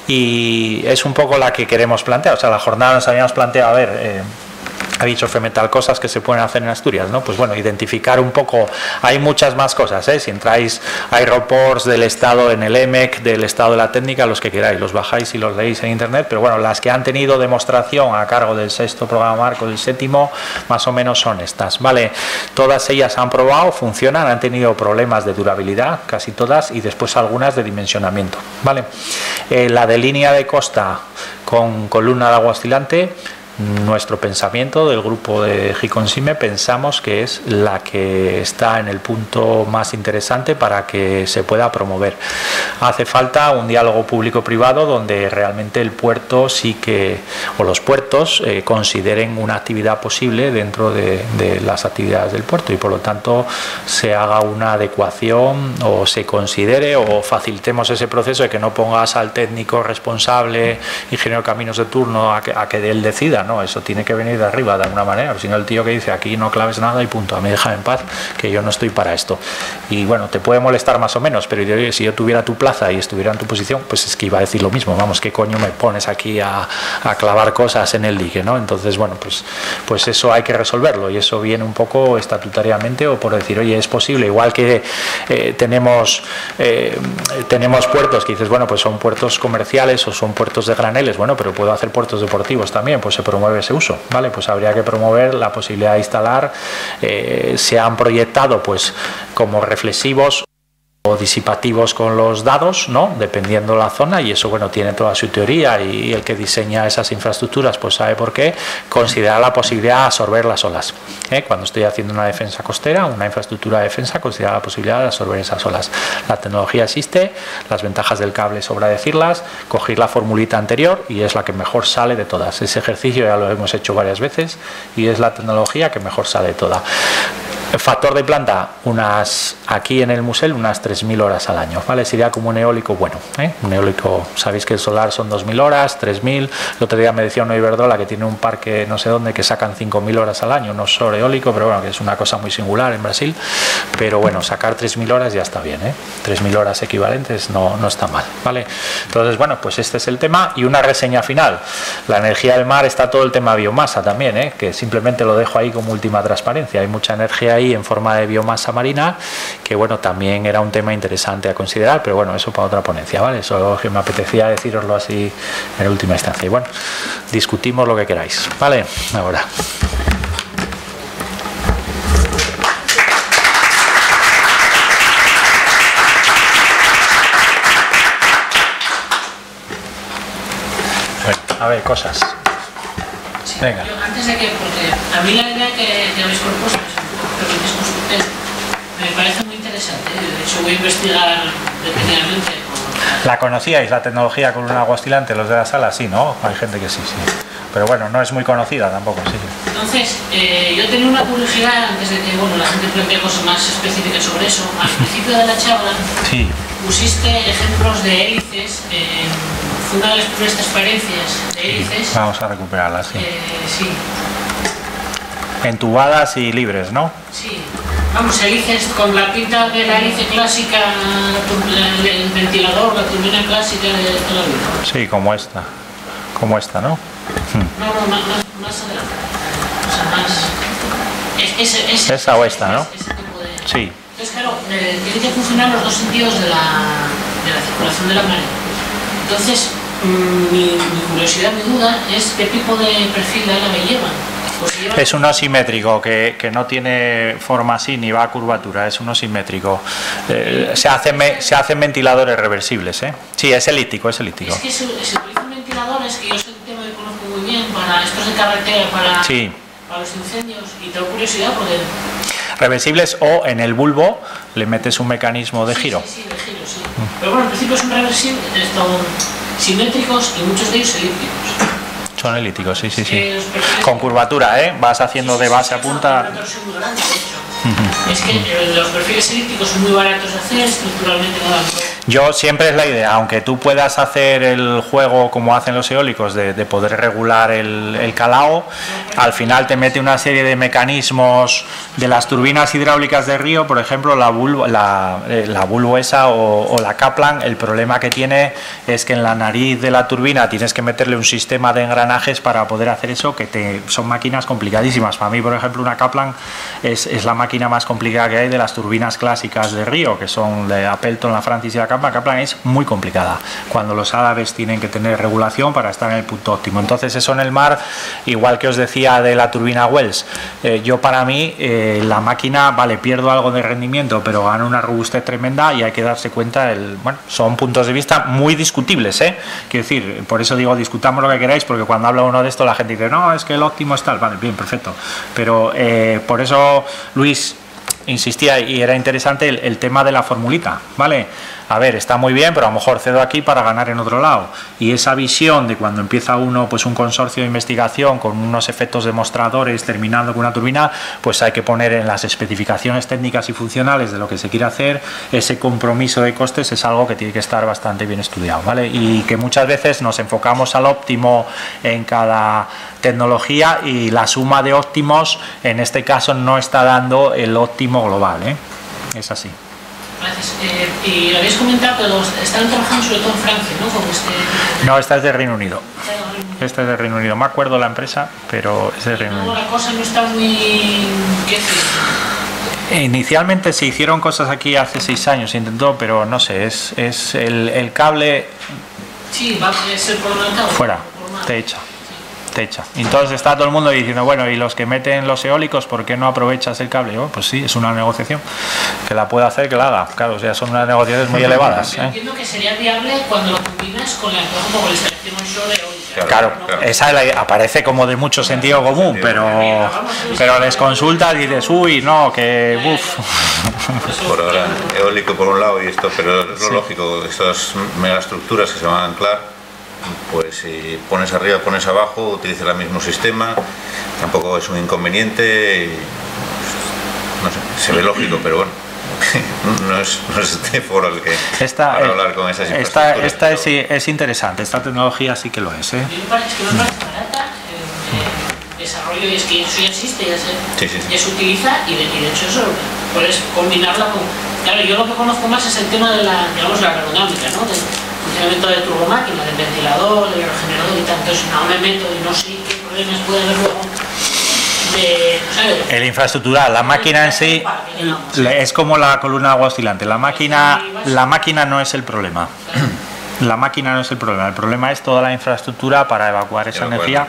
Y es un poco la que queremos plantear. O sea, la jornada nos habíamos planteado, a ver, ha dicho Femetal cosas que se pueden hacer en Asturias, ¿no? Pues bueno, identificar un poco, hay muchas más cosas, ¿eh? Si entráis, hay reports del estado en el EMEC, del estado de la técnica, los que queráis, los bajáis y los leéis en internet, pero bueno, las que han tenido demostración a cargo del 6º programa marco, del 7º, más o menos son estas, ¿vale? Todas ellas han probado, funcionan, han tenido problemas de durabilidad, casi todas, y después algunas de dimensionamiento, ¿vale? La de línea de costa con columna de agua oscilante, nuestro pensamiento del grupo de Giconsime, pensamos que es la que está en el punto más interesante para que se pueda promover. Hace falta un diálogo público-privado donde realmente el puerto sí que, o los puertos, consideren una actividad posible dentro de las actividades del puerto y por lo tanto se haga una adecuación o se considere o facilitemos ese proceso de que no pongas al técnico responsable, ingeniero de caminos de turno, a que él decida, ¿no? Eso tiene que venir de arriba de alguna manera, si no el tío que dice aquí no claves nada y punto, a mí déjame en paz que yo no estoy para esto. Y bueno, te puede molestar más o menos, pero si yo tuviera tu plaza y estuviera en tu posición, pues es que iba a decir lo mismo, vamos, ¿qué coño me pones aquí a clavar cosas en el dique, ¿no? Entonces, bueno, pues eso hay que resolverlo y eso viene un poco estatutariamente o por decir, oye, es posible, igual que tenemos puertos que dices, bueno, pues son puertos comerciales o son puertos de graneles, bueno, pero puedo hacer puertos deportivos también, pues se promueve ese uso, ¿vale? Pues habría que promover la posibilidad de instalar, se han proyectado pues como reflexivos o disipativos con los dados, ¿no? Dependiendo la zona, y eso, bueno, tiene toda su teoría y el que diseña esas infraestructuras pues sabe por qué, considera la posibilidad de absorber las olas, ¿eh? Cuando estoy haciendo una defensa costera, una infraestructura de defensa, considera la posibilidad de absorber esas olas. La tecnología existe, las ventajas del cable sobra decirlas, cogéis la formulita anterior y es la que mejor sale de todas. Ese ejercicio ya lo hemos hecho varias veces y es la tecnología que mejor sale de toda. El factor de planta, aquí en el Musel, unas 3.000 horas al año, ¿vale? Sería como un eólico bueno, ¿eh? Un eólico, sabéis que el solar son 2.000 horas, 3.000. El otro día me decía una Iberdrola que tiene un parque no sé dónde que sacan 5.000 horas al año, no es solo eólico, pero bueno, que es una cosa muy singular en Brasil. Pero bueno, sacar 3.000 horas ya está bien, ¿eh? 3.000 horas equivalentes no está mal, ¿vale? Entonces, bueno, pues este es el tema. Y una reseña final. La energía del mar, está todo el tema biomasa también, ¿eh? Que simplemente lo dejo ahí como última transparencia. Hay mucha energía ahí en forma de biomasa marina, que bueno, también era un tema interesante a considerar, pero bueno, eso para otra ponencia, ¿vale? Eso que me apetecía deciroslo así en última instancia. Y bueno, discutimos lo que queráis, ¿vale? Ahora. Bueno, a ver, cosas. Sí, venga. Yo, antes de que, porque a mí la idea que habéis propuesto, me parece muy interesante. De hecho, voy a investigar detenidamente. ¿La conocíais, la tecnología con un agua oscilante? Los de la sala, sí, ¿no? Hay gente que sí, sí. Pero bueno, no es muy conocida tampoco, sí. Entonces, yo tenía una curiosidad antes de que la gente plantea cosas más específicas sobre eso. Al principio de la charla, Sí. pusiste ejemplos de hélices. Fue una de las primeras transparencias de hélices. Vamos a recuperarlas, sí. Sí. Entubadas y libres, ¿no? Sí. Vamos, hélices con la pinta de la hélice clásica, el ventilador, la turbina clásica de toda la vida. Sí, como esta. Como esta, ¿no? No, más adelante. O sea, más... Esa o esta, ¿no? Ese tipo de... Sí. Entonces, claro, tiene que funcionar los dos sentidos de la circulación de la marea. Entonces, mi curiosidad, mi duda es qué tipo de perfil de ala llevan. Es uno simétrico que no tiene forma así ni va a curvatura, es uno simétrico. Se hacen ventiladores reversibles, ¿eh? Sí, es elíptico, es elíptico. Es que se utilizan ventiladores, que yo es un tema que conozco muy bien, para estos de carretera, para, sí. para los incendios, y tengo curiosidad porque... reversibles, o en el bulbo le metes un mecanismo de giro. Sí, de giro, sí. Pero bueno, en principio son reversibles, son simétricos y muchos de ellos elípticos. Son elípticos, sí. Con curvatura, ¿eh? Vas haciendo de base a punta. Una torsión muy grande, de hecho. Es que los perfiles elípticos son muy baratos de hacer, estructuralmente no dan. Yo siempre es la idea, aunque tú puedas hacer el juego como hacen los eólicos de poder regular el calao, al final te mete una serie de mecanismos de las turbinas hidráulicas de río, por ejemplo, la Bulbo esa o la Kaplan. El problema que tiene es que en la nariz de la turbina tienes que meterle un sistema de engranajes para poder hacer eso, que son máquinas complicadísimas. Para mí, por ejemplo, una Kaplan es la máquina más complicada que hay de las turbinas clásicas de río, que son de Appleton, la Francis y la Kaplan. Kaplan es muy complicada cuando los árabes tienen que tener regulación para estar en el punto óptimo. Entonces eso en el mar, igual que os decía de la turbina Wells, yo para mí la máquina, vale, pierdo algo de rendimiento, pero gano una robustez tremenda, y hay que darse cuenta, bueno, son puntos de vista muy discutibles, quiero decir, por eso digo, discutamos lo que queráis, porque cuando habla uno de esto la gente dice, no, es que el óptimo es tal, vale, bien, perfecto, pero por eso Luis insistía, y era interesante el tema de la formulita, ¿vale? A ver, está muy bien, pero a lo mejor cedo aquí para ganar en otro lado. Y esa visión de cuando empieza uno, pues un consorcio de investigación con unos efectos demostradores terminando con una turbina, pues hay que poner en las especificaciones técnicas y funcionales de lo que se quiere hacer. Ese compromiso de costes es algo que tiene que estar bastante bien estudiado, ¿vale? Y que muchas veces nos enfocamos al óptimo en cada tecnología, y la suma de óptimos en este caso no está dando el óptimo global, es así. Gracias. Y habéis comentado que están trabajando sobre todo en Francia, ¿no? Con No, esta es de Reino Unido. Esta es de Reino Unido. Me acuerdo la empresa, pero es de Reino Unido. La cosa no está muy... ¿Qué decir? Inicialmente se hicieron cosas aquí hace 6 años, se intentó, pero no sé, es el cable... Sí, va a ser por un mercado. Fuera, te echa. Entonces está todo el mundo diciendo, bueno, y los que meten los eólicos, ¿por qué no aprovechas el cable? Pues sí, es una negociación que la puede hacer, que la haga. Claro, o sea, son unas negociaciones muy elevadas. Entiendo que sería viable cuando lo combinas con la instalación onshore eólica. Claro, esa aparece como de mucho sentido común, pero les consultas y dices, uy, no, que uff. Por ahora, eólico por un lado y esto, pero es lo lógico, estas megaestructuras que se van a anclar, pues si pones arriba, pones abajo, utilizas el mismo sistema, tampoco es un inconveniente, y, no sé, se ve lógico, pero bueno, no es este foro el que para hablar con esas infraestructuras. Esta es interesante, esta tecnología sí que lo es. A mí me parece que no es barata, el desarrollo, y es que eso ya existe, ya se utiliza, y de hecho eso puedes combinarla con... Claro, yo lo que conozco más es el tema de la aerodinámica, ¿no? Funcionamiento de turbomáquina, del ventilador, del regenerador y tal. Entonces no me meto y no sé qué problemas puede haber luego el infraestructural. La máquina en sí es como la columna de agua oscilante. La máquina no es el problema. La máquina no es el problema es toda la infraestructura para evacuar esa energía.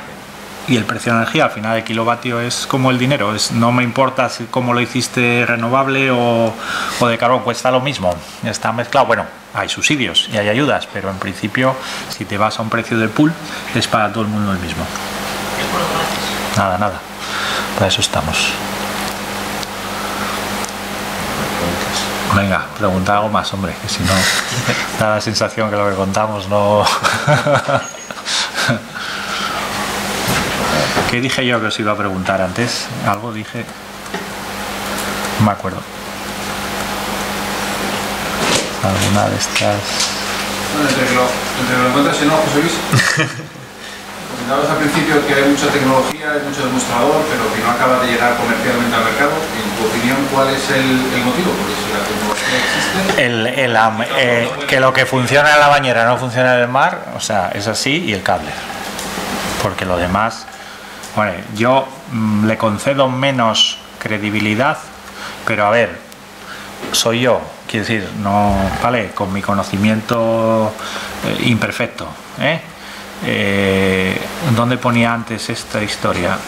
Y el precio de energía al final de kilovatio es como el dinero, no me importa si cómo lo hiciste renovable o de carbón, cuesta lo mismo, está mezclado. Bueno, hay subsidios y hay ayudas, pero en principio si te vas a un precio del pool es para todo el mundo el mismo. Nada, para eso estamos. Venga, pregunta algo más, hombre, que si no da la sensación que lo que contamos no... ¿Qué dije yo que os iba a preguntar antes? Algo dije... No me acuerdo. Alguna de estas... Bueno, entre que lo encuentras y no, José Luis. Comentabas al principio que hay mucha tecnología, hay mucho demostrador, pero que no acaba de llegar comercialmente al mercado. En tu opinión, ¿cuál es el motivo? Porque si la tecnología existe... que lo que funciona en la bañera no funciona en el mar, o sea, es así, y el cable. Porque lo demás... Bueno, yo le concedo menos credibilidad, pero a ver, soy yo, quiero decir, no, vale, con mi conocimiento imperfecto, ¿dónde ponía antes esta historia?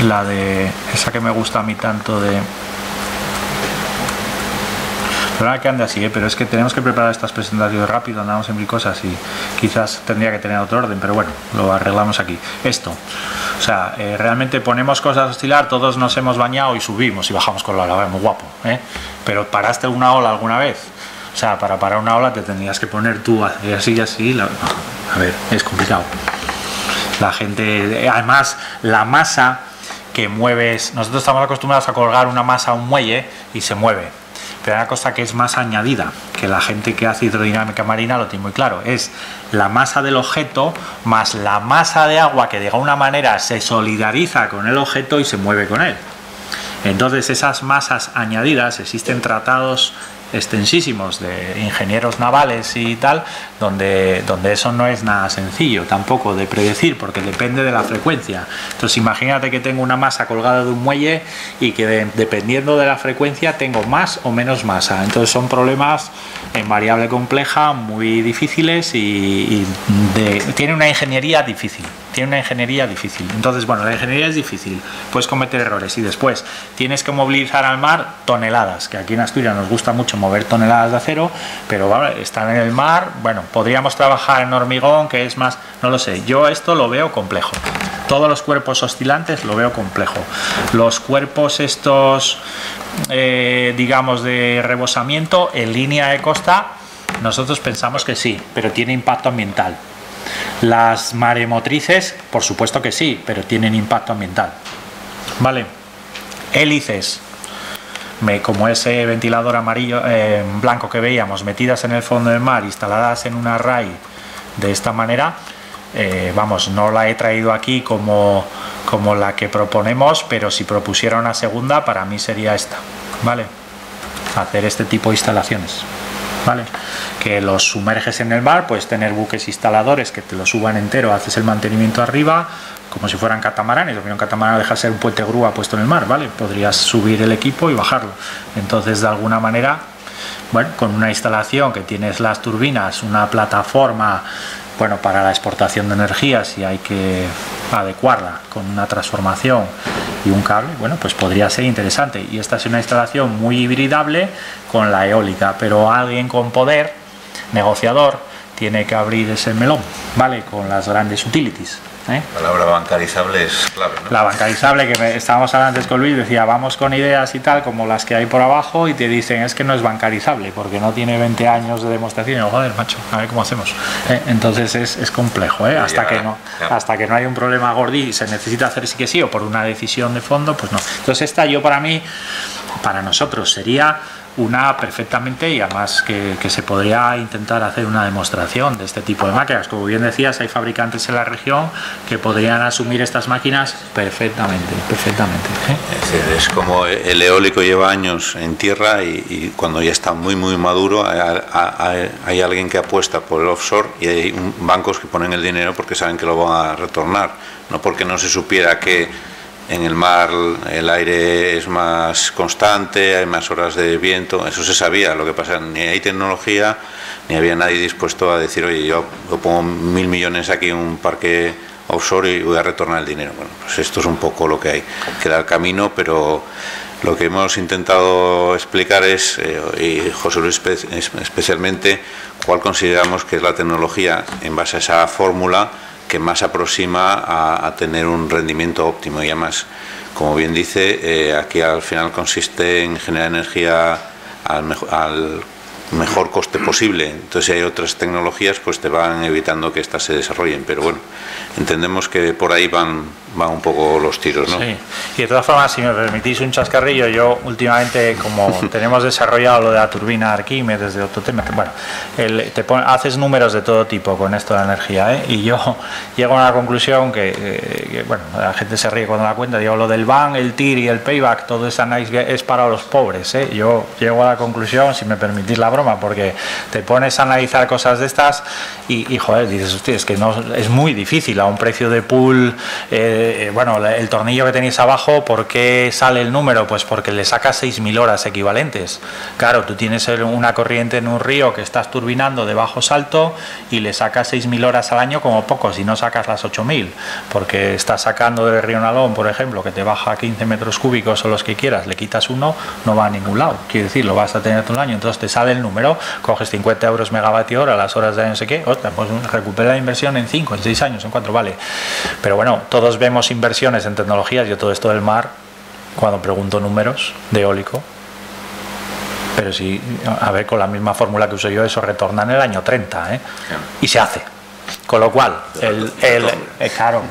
La de esa que me gusta a mí tanto de... Perdona que ande así, pero es que tenemos que preparar estas presentaciones rápido, andamos en mil cosas y quizás tendría que tener otro orden, pero bueno, lo arreglamos aquí. Esto, o sea, realmente ponemos cosas a oscilar, todos nos hemos bañado y subimos y bajamos con la ola, muy guapo, ¿eh? Pero ¿paraste una ola alguna vez? O sea, para parar una ola te tendrías que poner tú así y así. A ver, es complicado. La gente, además, la masa que mueves, nosotros estamos acostumbrados a colgar una masa a un muelle y se mueve. Pero hay una cosa que es más añadida, que la gente que hace hidrodinámica marina lo tiene muy claro, es la masa del objeto más la masa de agua que de alguna manera se solidariza con el objeto y se mueve con él. Entonces esas masas añadidas, existen tratados extensísimos de ingenieros navales y tal, donde eso no es nada sencillo tampoco de predecir, porque depende de la frecuencia. Entonces imagínate que tengo una masa colgada de un muelle y que dependiendo de la frecuencia tengo más o menos masa. Entonces son problemas en variable compleja muy difíciles y tiene una ingeniería difícil. Entonces, bueno, la ingeniería es difícil, puedes cometer errores y después tienes que movilizar al mar toneladas, que aquí en Asturias nos gusta mucho mover toneladas de acero, pero ¿vale? Están en el mar, bueno, podríamos trabajar en hormigón, que es más, no lo sé, yo esto lo veo complejo. Todos los cuerpos oscilantes lo veo complejo. Los cuerpos estos, digamos, de rebosamiento en línea de costa, nosotros pensamos que sí, pero tiene impacto ambiental. Las maremotrices, por supuesto que sí, pero tienen impacto ambiental. Vale. Hélices, como ese ventilador amarillo, blanco que veíamos, metidas en el fondo del mar, instaladas en un array de esta manera, vamos, no la he traído aquí como la que proponemos, pero si propusiera una segunda, para mí sería esta, ¿vale? Hacer este tipo de instalaciones, ¿vale? Que los sumerges en el mar, puedes tener buques instaladores que te lo suban entero, haces el mantenimiento arriba, como si fueran catamaranes. Un catamarán deja de ser un puente grúa puesto en el mar, ¿vale? Podrías subir el equipo y bajarlo. Entonces, de alguna manera, bueno, con una instalación que tienes las turbinas, una plataforma, bueno, para la exportación de energía, si hay que adecuarla con una transformación y un cable, bueno, pues podría ser interesante. Y esta es una instalación muy hibridable con la eólica, pero alguien con poder negociador tiene que abrir ese melón, ¿vale? Con las grandes utilities. La palabra bancarizable es clave, ¿no? La bancarizable, que estábamos hablando antes con Luis, decía, vamos con ideas y tal, como las que hay por abajo, y te dicen, es que no es bancarizable, porque no tiene 20 años de demostración. Y yo, joder, macho, a ver cómo hacemos. Entonces es complejo, hasta que no hay un problema gordo y se necesita hacer sí que sí, o por una decisión de fondo, pues no. Entonces esta, para nosotros sería una perfectamente, y además que se podría intentar hacer una demostración de este tipo de máquinas. Como bien decías, hay fabricantes en la región que podrían asumir estas máquinas perfectamente. Es como el eólico lleva años en tierra y cuando ya está muy maduro hay alguien que apuesta por el offshore y hay bancos que ponen el dinero porque saben que lo van a retornar, no porque no se supiera que en el mar el aire es más constante, hay más horas de viento, eso se sabía. Lo que pasa, ni hay tecnología, ni había nadie dispuesto a decir, oye, yo pongo 1.000 millones aquí en un parque offshore y voy a retornar el dinero. Bueno, pues esto es un poco lo que hay. Queda el camino, pero lo que hemos intentado explicar es, y José Luis especialmente, cuál consideramos que es la tecnología en base a esa fórmula que más aproxima a tener un rendimiento óptimo. Y además, como bien dice, aquí al final consiste en generar energía al mejor coste posible. Entonces, si hay otras tecnologías, pues te van evitando que éstas se desarrollen. Pero bueno, entendemos que por ahí van un poco los tiros, ¿no? Sí. Y de todas formas, si me permitís un chascarrillo, yo últimamente, como tenemos desarrollado lo de la turbina Arquímedes, de otro tema, bueno, haces números de todo tipo con esto de la energía, ¿eh? Y yo llego a una conclusión que, bueno, la gente se ríe cuando la cuenta. Digo, lo del BAN, el TIR y el payback, todo ese análisis es para los pobres, ¿eh? Yo llego a la conclusión, si me permitís la broma, porque te pones a analizar cosas de estas y joder, dices, hostia, es que no, es muy difícil a un precio de pool. Bueno, el tornillo que tenéis abajo, ¿por qué sale el número? Pues porque le sacas 6.000 horas equivalentes. Claro, tú tienes una corriente en un río que estás turbinando de bajo salto y le sacas 6.000 horas al año como poco, si no sacas las 8.000, porque estás sacando del río Nalón, por ejemplo, que te baja 15 metros cúbicos o los que quieras, le quitas uno, no va a ningún lado. Quiero decir, lo vas a tener todo el año. Entonces te sale el número, coges 50 euros megavatio hora, las horas de no sé qué, otra, pues recupera la inversión en 5, en 6 años, en 4, vale. Pero bueno, todos vemos hacemos inversiones en tecnologías, yo todo esto del mar, cuando pregunto números de eólico, pero si, a ver, con la misma fórmula que uso yo, eso retorna en el año 30, y se hace. Con lo cual, claro,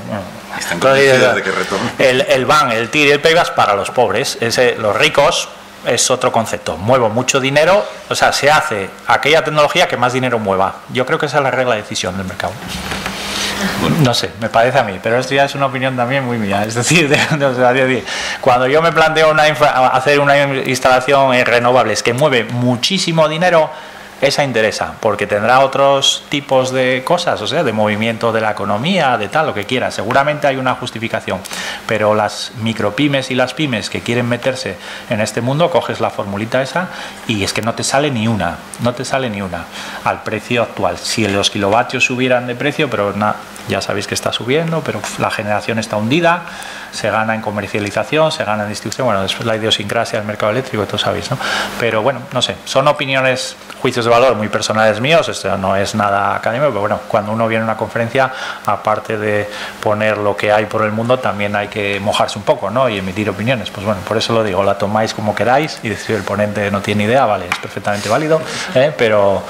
el BAN, el TIR y el payback para los pobres, los ricos es otro concepto. Muevo mucho dinero, o sea, se hace aquella tecnología que más dinero mueva. Yo creo que esa es la regla de decisión del mercado. No sé, me parece a mí, pero esto ya es una opinión también muy mía. Es decir, cuando yo me planteo hacer una instalación en renovables que mueve muchísimo dinero, esa interesa, porque tendrá otros tipos de cosas, o sea, de movimiento de la economía, de tal, lo que quiera. Seguramente hay una justificación, pero las micropymes y las pymes que quieren meterse en este mundo, coges la formulita esa y es que no te sale ni una, al precio actual. Si los kilovatios subieran de precio, pero ya sabéis que está subiendo, pero la generación está hundida, se gana en comercialización, se gana en distribución, bueno, después la idiosincrasia del mercado eléctrico, todos sabéis, ¿no? Pero bueno, no sé, son opiniones, juicios de valor muy personales míos, esto no es nada académico, pero bueno, cuando uno viene a una conferencia, aparte de poner lo que hay por el mundo, también hay que mojarse un poco, ¿no? Y emitir opiniones, pues bueno, por eso lo digo, la tomáis como queráis, y decir el ponente no tiene idea, vale, es perfectamente válido, pero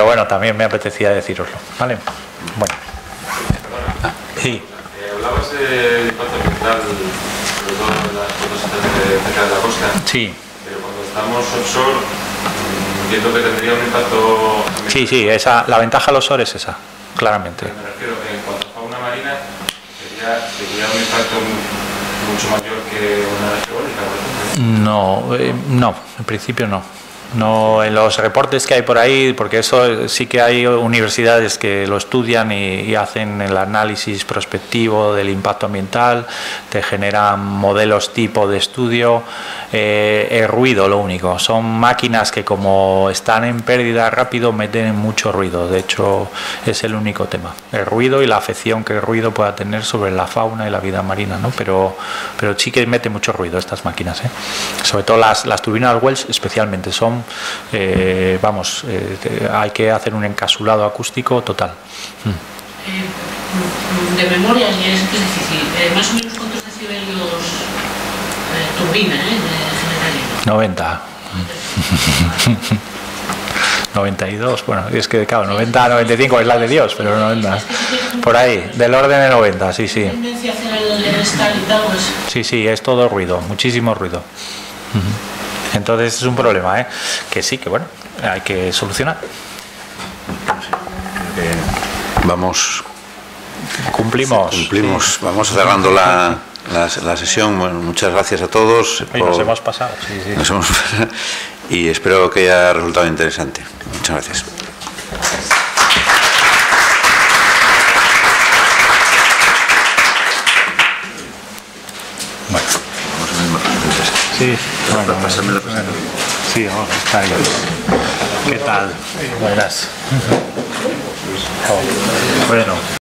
bueno, también me apetecía deciroslo, ¿vale? Bueno. Sí. Hablabas de impacto ambiental, sobre todo en las zonas cerca de la costa. Sí. Pero cuando estamos offshore, entiendo que tendría un impacto ambiental. Sí, la ventaja de los offshore es esa, claramente. Me refiero que en cuanto a fauna marina, sería un impacto mucho mayor que una eólica, por ejemplo. No, en principio no. No, en los reportes que hay por ahí, porque eso sí que hay universidades que lo estudian y hacen el análisis prospectivo del impacto ambiental, te generan modelos tipo de estudio. El ruido, lo único, son máquinas que como están en pérdida rápido meten mucho ruido, de hecho es el único tema, el ruido y la afección que el ruido pueda tener sobre la fauna y la vida marina, ¿no? Pero sí que mete mucho ruido estas máquinas, sobre todo las turbinas Wells especialmente, son hay que hacer un encapsulado acústico total. De memoria, ya es difícil, más o menos cuántos decibelios turbina, generaría. 90. 92, bueno, es que claro, 90, 95 es la de Dios, pero 90. Por ahí, del orden de 90, sí. ¿Tendencia a hacer el estal y tal? Sí, es todo ruido, muchísimo ruido. Entonces es un problema, que sí, que bueno, hay que solucionar. Cumplimos. Vamos cerrando la sesión. Bueno, muchas gracias a todos. Nos hemos pasado, sí. Y espero que haya resultado interesante. Muchas gracias. Bueno. Sí, sí, está bien. ¿Qué tal? Buenas. Bueno.